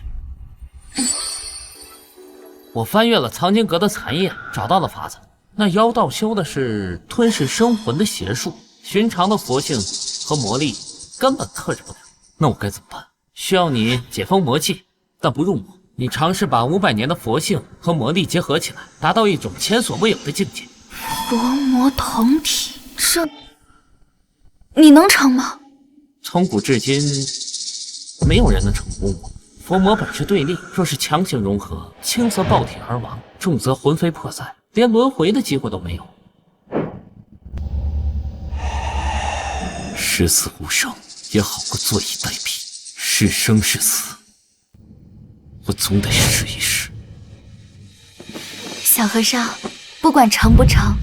我翻阅了藏经阁的残页，找到了法子。那妖道修的是吞噬生魂的邪术，寻常的佛性和魔力根本克制不了。那我该怎么办？需要你解封魔气，但不入魔。你尝试把500年的佛性和魔力结合起来，达到一种前所未有的境界。佛魔同体，这你能成吗？从古至今，没有人能成功过。佛魔本是对立，若是强行融合，轻则爆体而亡，重则魂飞魄散，连轮回的机会都没有。视死无生也好过坐以待毙，是生是死，我总得试一试。小和尚，不管成不成，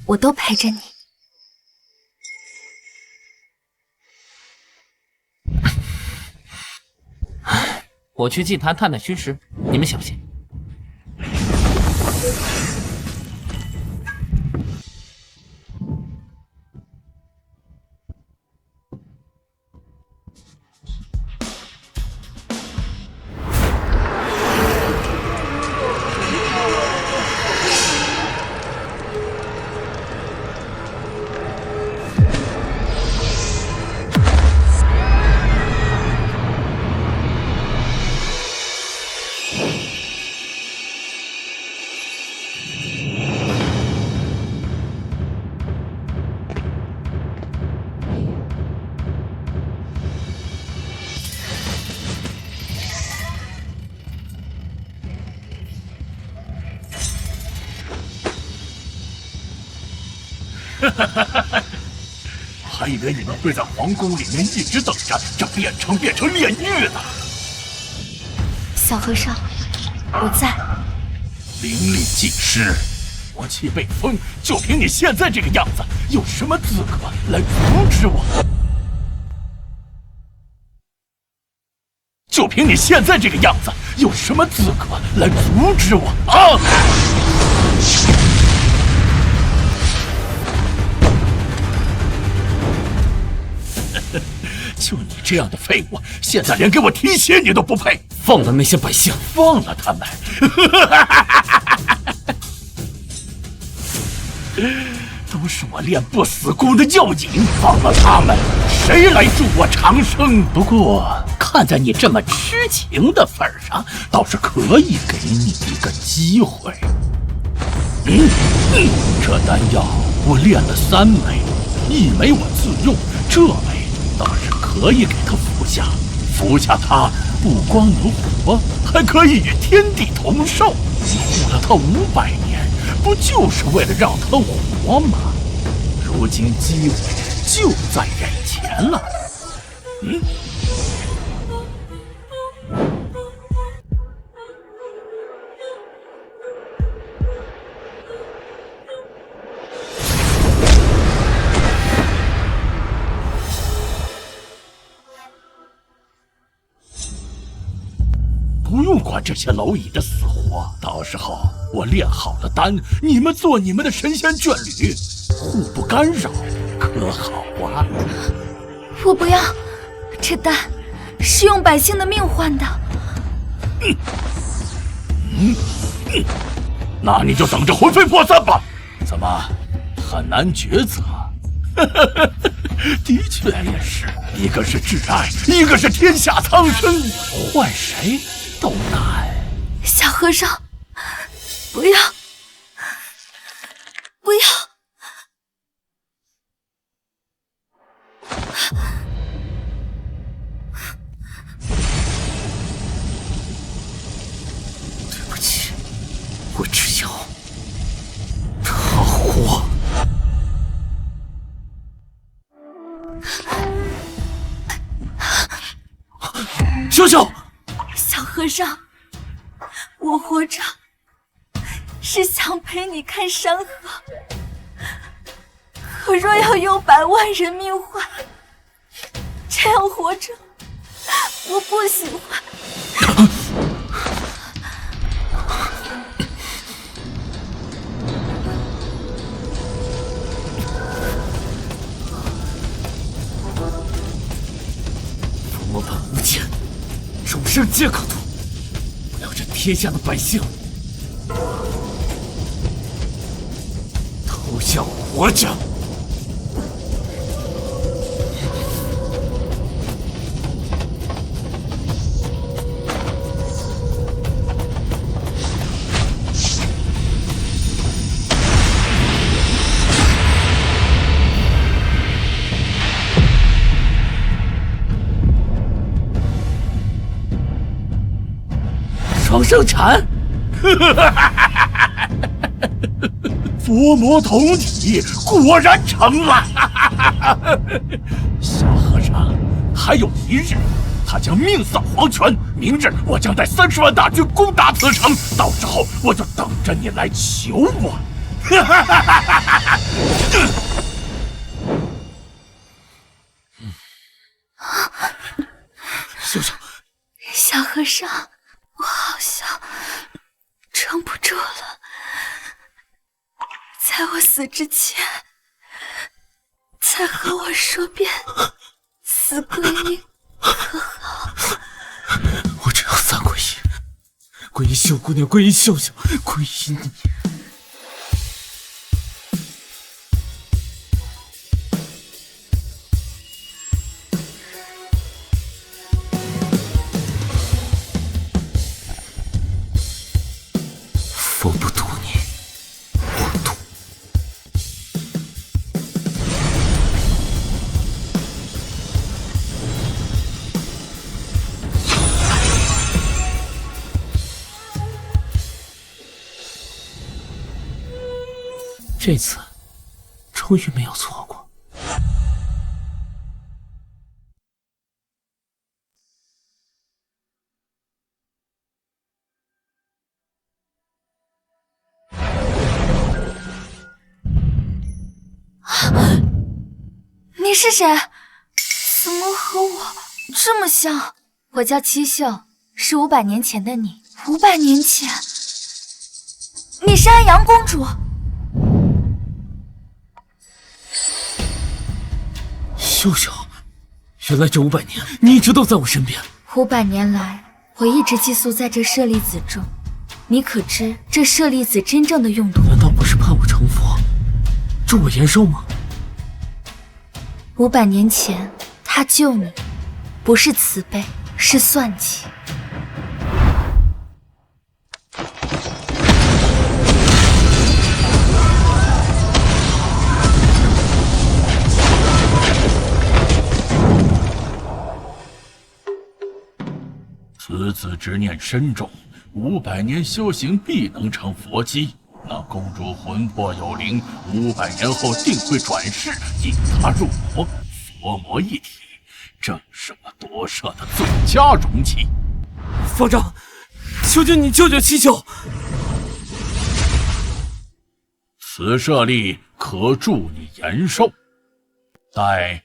我都陪着你。我去祭坛探探虚实，你们小心。还以为你们会在皇宫里面一直等着这变成炼狱呢。小和尚，我在。灵力尽失，魔气被封，就凭你现在这个样子，有什么资格来阻止我？就凭你现在这个样子，有什么资格来阻止我啊？就你这样的废物，现在连给我提鞋你都不配！放了那些百姓，放了他们！都是我练不死功的药引，放了他们，谁来助我长生？不过看在你这么痴情的份上，倒是可以给你一个机会。这丹药我炼了3枚，1枚我自用，这枚倒是可以给他服下。服下它，不光能活，还可以与天地同寿。你护了他500年，不就是为了让他活吗？如今机会就在眼前了。不用管这些蝼蚁的死活，到时候我炼好了丹，你们做你们的神仙眷侣，互不干扰，可好啊？我不要，这丹是用百姓的命换的。那你就等着魂飞魄散吧。怎么，很难抉择？的确也是，一个是挚爱，一个是天下苍生，换谁都难。小和尚，不要，不要！对不起，我只要他活。秀秀，小和尚，我活着是想陪你看山河，可若要用100万人命换，这样活着我不喜欢。佛本无前，众生皆可度。我要这天下的百姓都像活着。双生禅，佛魔同体，果然成了。小和尚，还有1日，他将命丧黄泉。明日我将带30万大军攻打此城，到时候我就等着你来求我。秀秀，小和尚，我好像撑不住了，在我死之前，再和我说遍死皈依，可好？我只要3皈依：皈依秀姑娘，皈依秀秀，皈依你。佛不渡你，我渡。这次终于没有错过。是谁？怎么和我这么像？我叫七秀，是500年前的你。500年前，你是安阳公主。秀秀，原来这500年你一直都在我身边。500年来，我一直寄宿在这舍利子中。你可知这舍利子真正的用途？难道不是盼我成佛，助我延寿吗？500年前，他救你，不是慈悲，是算计。此子执念深重，500年修行必能成佛机。那公主魂魄有灵，500年后定会转世，引她入魔，佛魔一体，正是我夺舍的最佳容器。方丈，求求你救救七秀！此舍利可助你延寿，待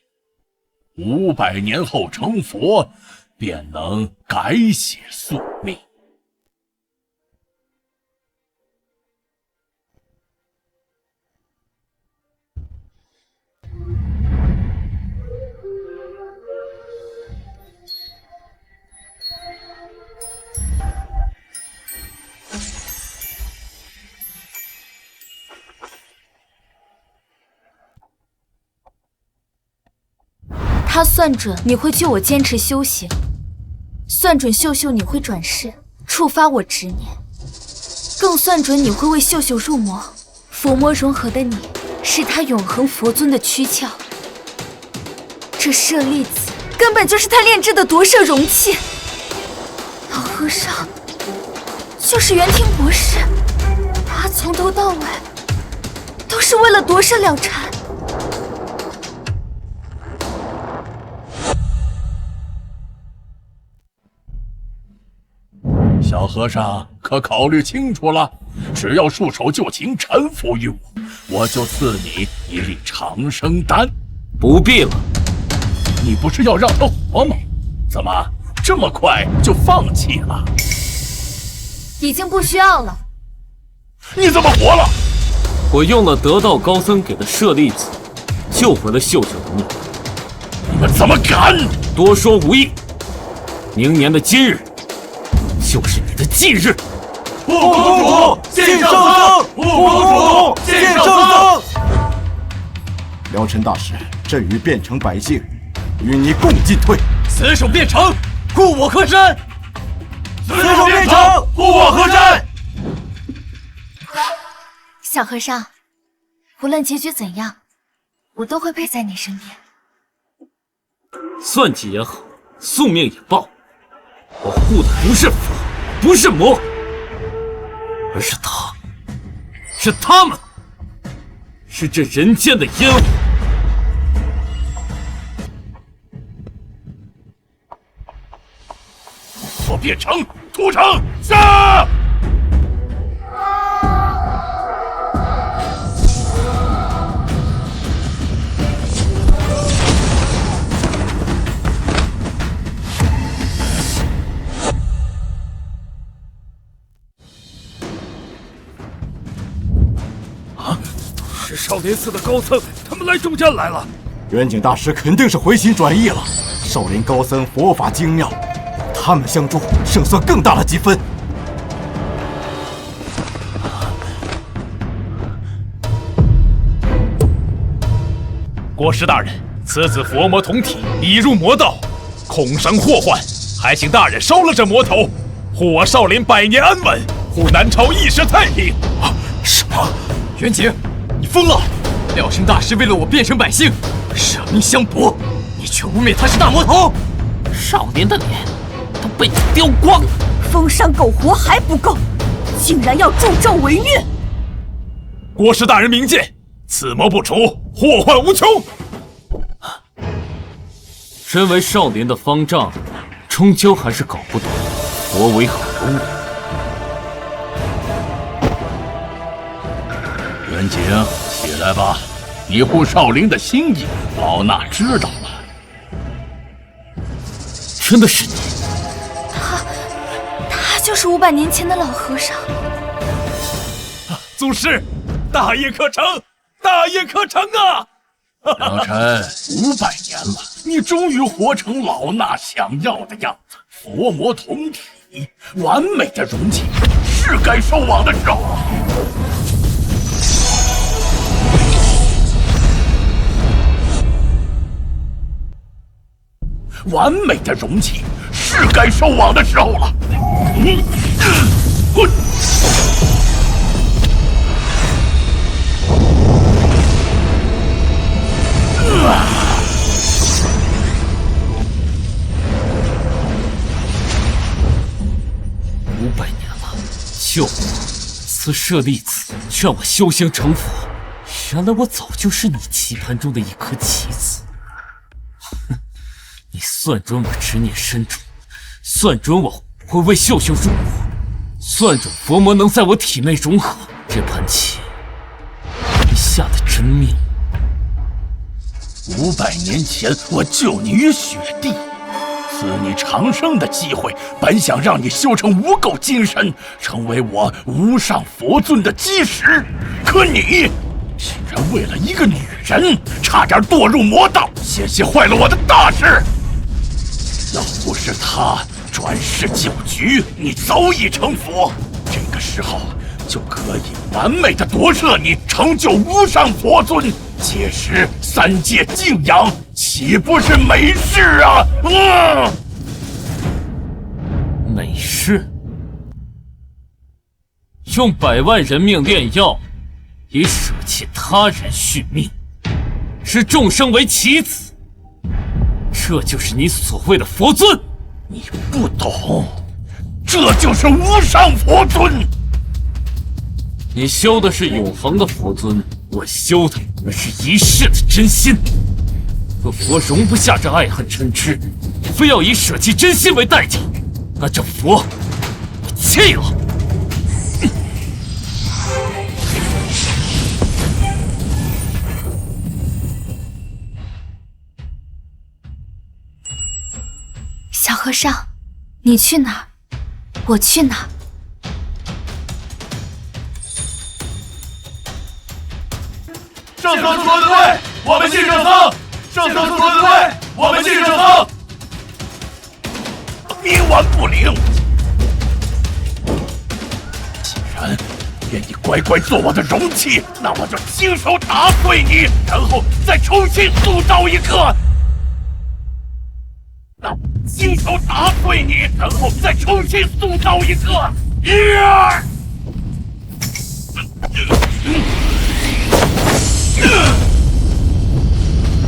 500年后成佛，便能改写宿命。他算准你会救我坚持修行，算准秀秀你会转世，触发我执念，更算准你会为秀秀入魔。佛魔融合的你，是他永恒佛尊的躯壳。这舍利子根本就是他炼制的夺舍容器。老和尚就是元庭博士，他从头到尾都是为了夺舍了禅。小和尚可考虑清楚了？只要束手就擒，臣服于我，我就赐你一粒长生丹。不必了。你不是要让他活吗？怎么这么快就放弃了？已经不需要了。你怎么活了？我用了得道高僧给的舍利子，救回了秀秀的命。你们怎么敢？多说无益。明年的今日，就是你的忌日。护公主见圣僧，护公主见圣僧。辽陈大使，朕与汴城百姓与你共进退。死守汴城，护我河山。死守汴城，护我河山。小和尚，无论结局怎样，我都会陪在你身边。算计也好，宿命也罢，我护的不是佛，不是魔，而是他，是他们，是这人间的烟火。我汴城，屠城，杀！是少林寺的高僧，他们来助战来了。元景大师肯定是回心转意了。少林高僧佛法精妙，他们相助，胜算更大了几分。国师大人，此子佛魔同体，已入魔道，恐生祸患，还请大人收了这魔头，护我少林百年安稳，护南朝一时太平。什么？元景，你疯了！辽城大师为了我汴城百姓舍命相搏，你却污蔑他是大魔头。少林的脸都被你丢光了，封山苟活还不够，竟然要助纣为虐！国师大人明鉴，此魔不除，祸患无穷。身为少林的方丈，终究还是搞不懂佛为何物。元景，起来吧，你护少林的心意，老衲知道了。真的是你？他就是500年前的老和尚。宗师，大业可成，大业可成啊！老臣500年了，你终于活成老衲想要的样子，佛魔同体，完美的容器，是该收网的时候了。完美的容器，是该收网的时候了。滚！500年了，救我！此舍利子，劝我修行成佛。原来我早就是你棋盘中的一颗棋子。哼！你算准我执念深重，算准我会为秀秀入魔，算准佛魔能在我体内融合。这盘棋，你下的真命。500年前，我救你于雪地，赐你长生的机会，本想让你修成无垢金身，成为我无上佛尊的基石。可你竟然为了一个女人，差点堕入魔道，险些坏了我的大事。要不是他转世救局，你早已成佛。这个时候就可以完美的夺舍你，成就无上佛尊。届时3界敬仰，岂不是美事啊？美事？用100万人命炼药，以舍弃他人续命，视众生为棋子。这就是你所谓的佛尊？你不懂，这就是无上佛尊。你修的是永恒的佛尊，我修的是一世的真心。若佛容不下这爱恨嗔痴，非要以舍弃真心为代价，那这佛我弃了。小和尚，你去哪儿，我去哪儿。圣僧出了队，我们进圣僧。圣僧出了队，我们进圣僧。冥顽不灵！既然愿意乖乖做我的容器，那我就亲手打碎你，然后再重新塑造一个。亲手打碎你，然后再重新塑造一个。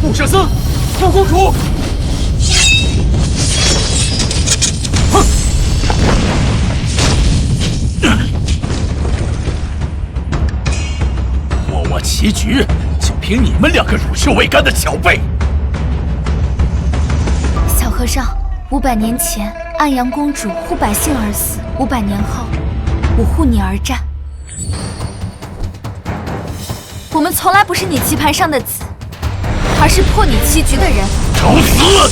顾舍僧，顾公主，哼！破我棋局，就凭你们2个乳臭未干的小辈！小和尚，500年前安阳公主护百姓而死，500年后，我护你而战。我们从来不是你棋盘上的子，而是破你棋局的人。找死！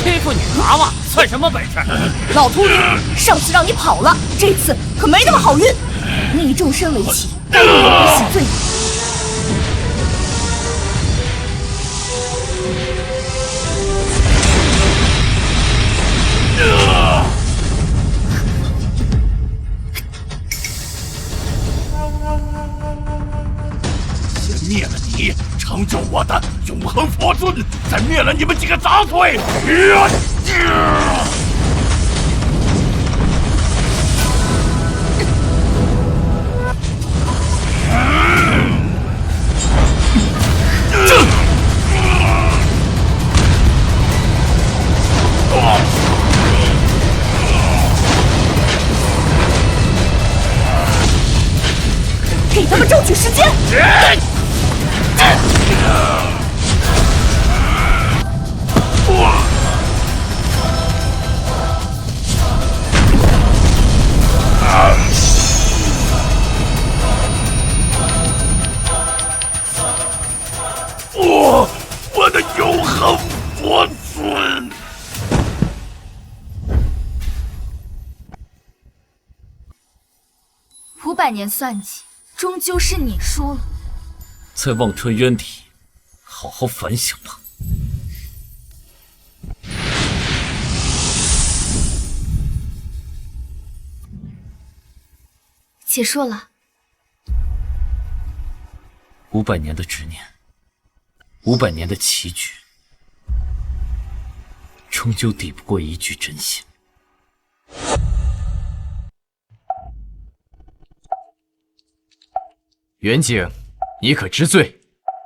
欺负女娃娃算什么本事？老秃驴，上次让你跑了，这次可没那么好运。你以众生为棋，该为我洗罪。先灭了你，成就我的永恒佛尊，再灭了你们几个杂碎！间。我的永恒佛尊。500年算计，终究是你输了。在忘川渊底，好好反省吧。结束了。500年的执念，500年的棋局，终究抵不过一句真心。袁景，你可知罪？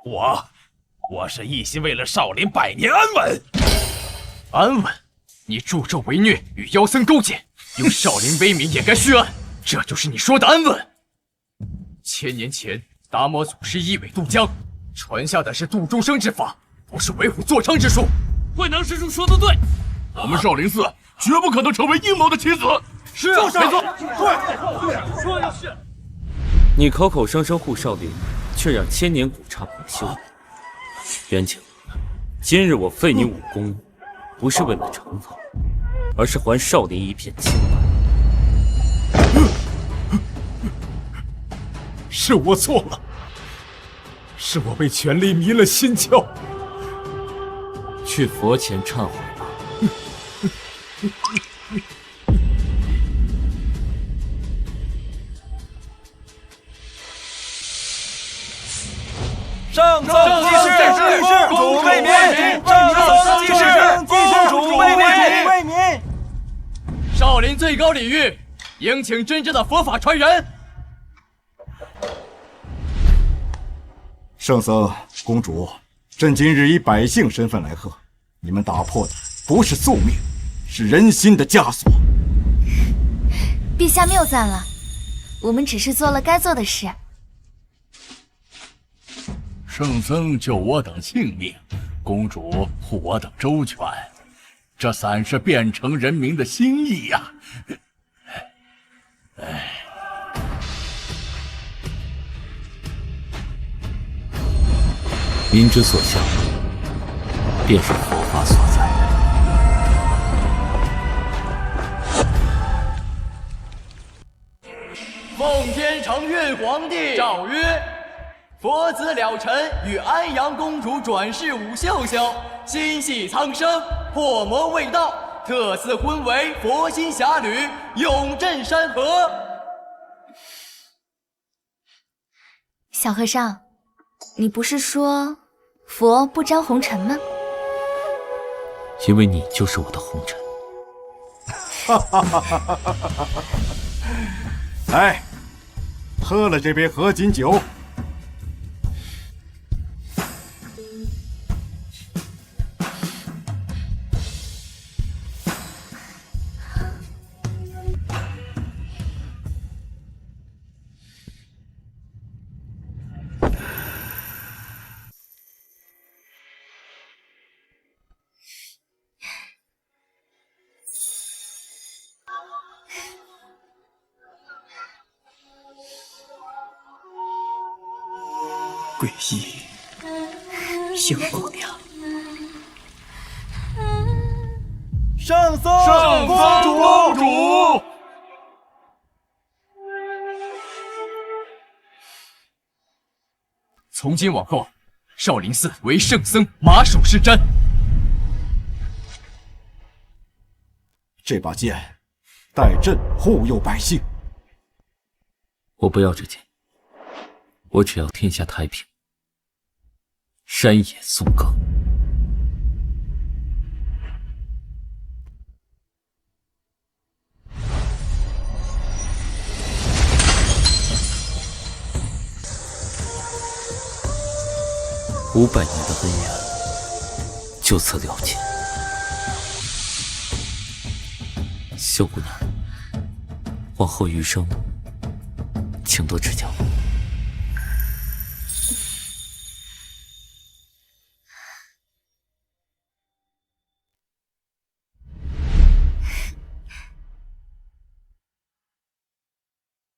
我是一心为了少林百年安稳。安稳？你助纣为虐，与妖僧勾结，用少林威名掩盖血案，这就是你说的安稳？1000年前，达摩祖师一苇渡江，传下的是度众生之法，不是为虎作伥之术。慧能师叔说的对，我们少林寺绝不可能成为阴谋的棋子。是啊，没错，对，说的是。你口口声声护少林，却让千年古刹崩修。袁景，今日我废你武功，不是为了惩罚，而是还少林一片清白。是我错了，是我被权力迷了心窍。去佛前忏悔吧。圣僧济世，公主为民；圣僧济世，公主为民。少林最高礼遇，迎请真正的佛法传人。圣僧、公主，朕今日以百姓身份来贺，你们打破的不是宿命，是人心的枷锁。陛下谬赞了，我们只是做了该做的事。圣僧救我等性命，公主护我等周全，这算是变成人民的心意呀。民之所向，便是佛法所在。奉天承运皇帝诏曰：佛子了尘与安阳公主转世舞秀秀，心系苍生，破魔卫道，特赐婚为佛心侠侣，永镇山河。小和尚，你不是说佛不沾红尘吗？因为你就是我的红尘。来，喝了这杯合卺酒。诡异，幸福娘。圣僧公主，从今往后，少林寺为圣僧马首是瞻。这把剑，待朕护佑百姓。我不要这剑，我只要天下太平，山野颂歌。500年的恩怨就此了结。秀姑娘，往后余生，请多指教。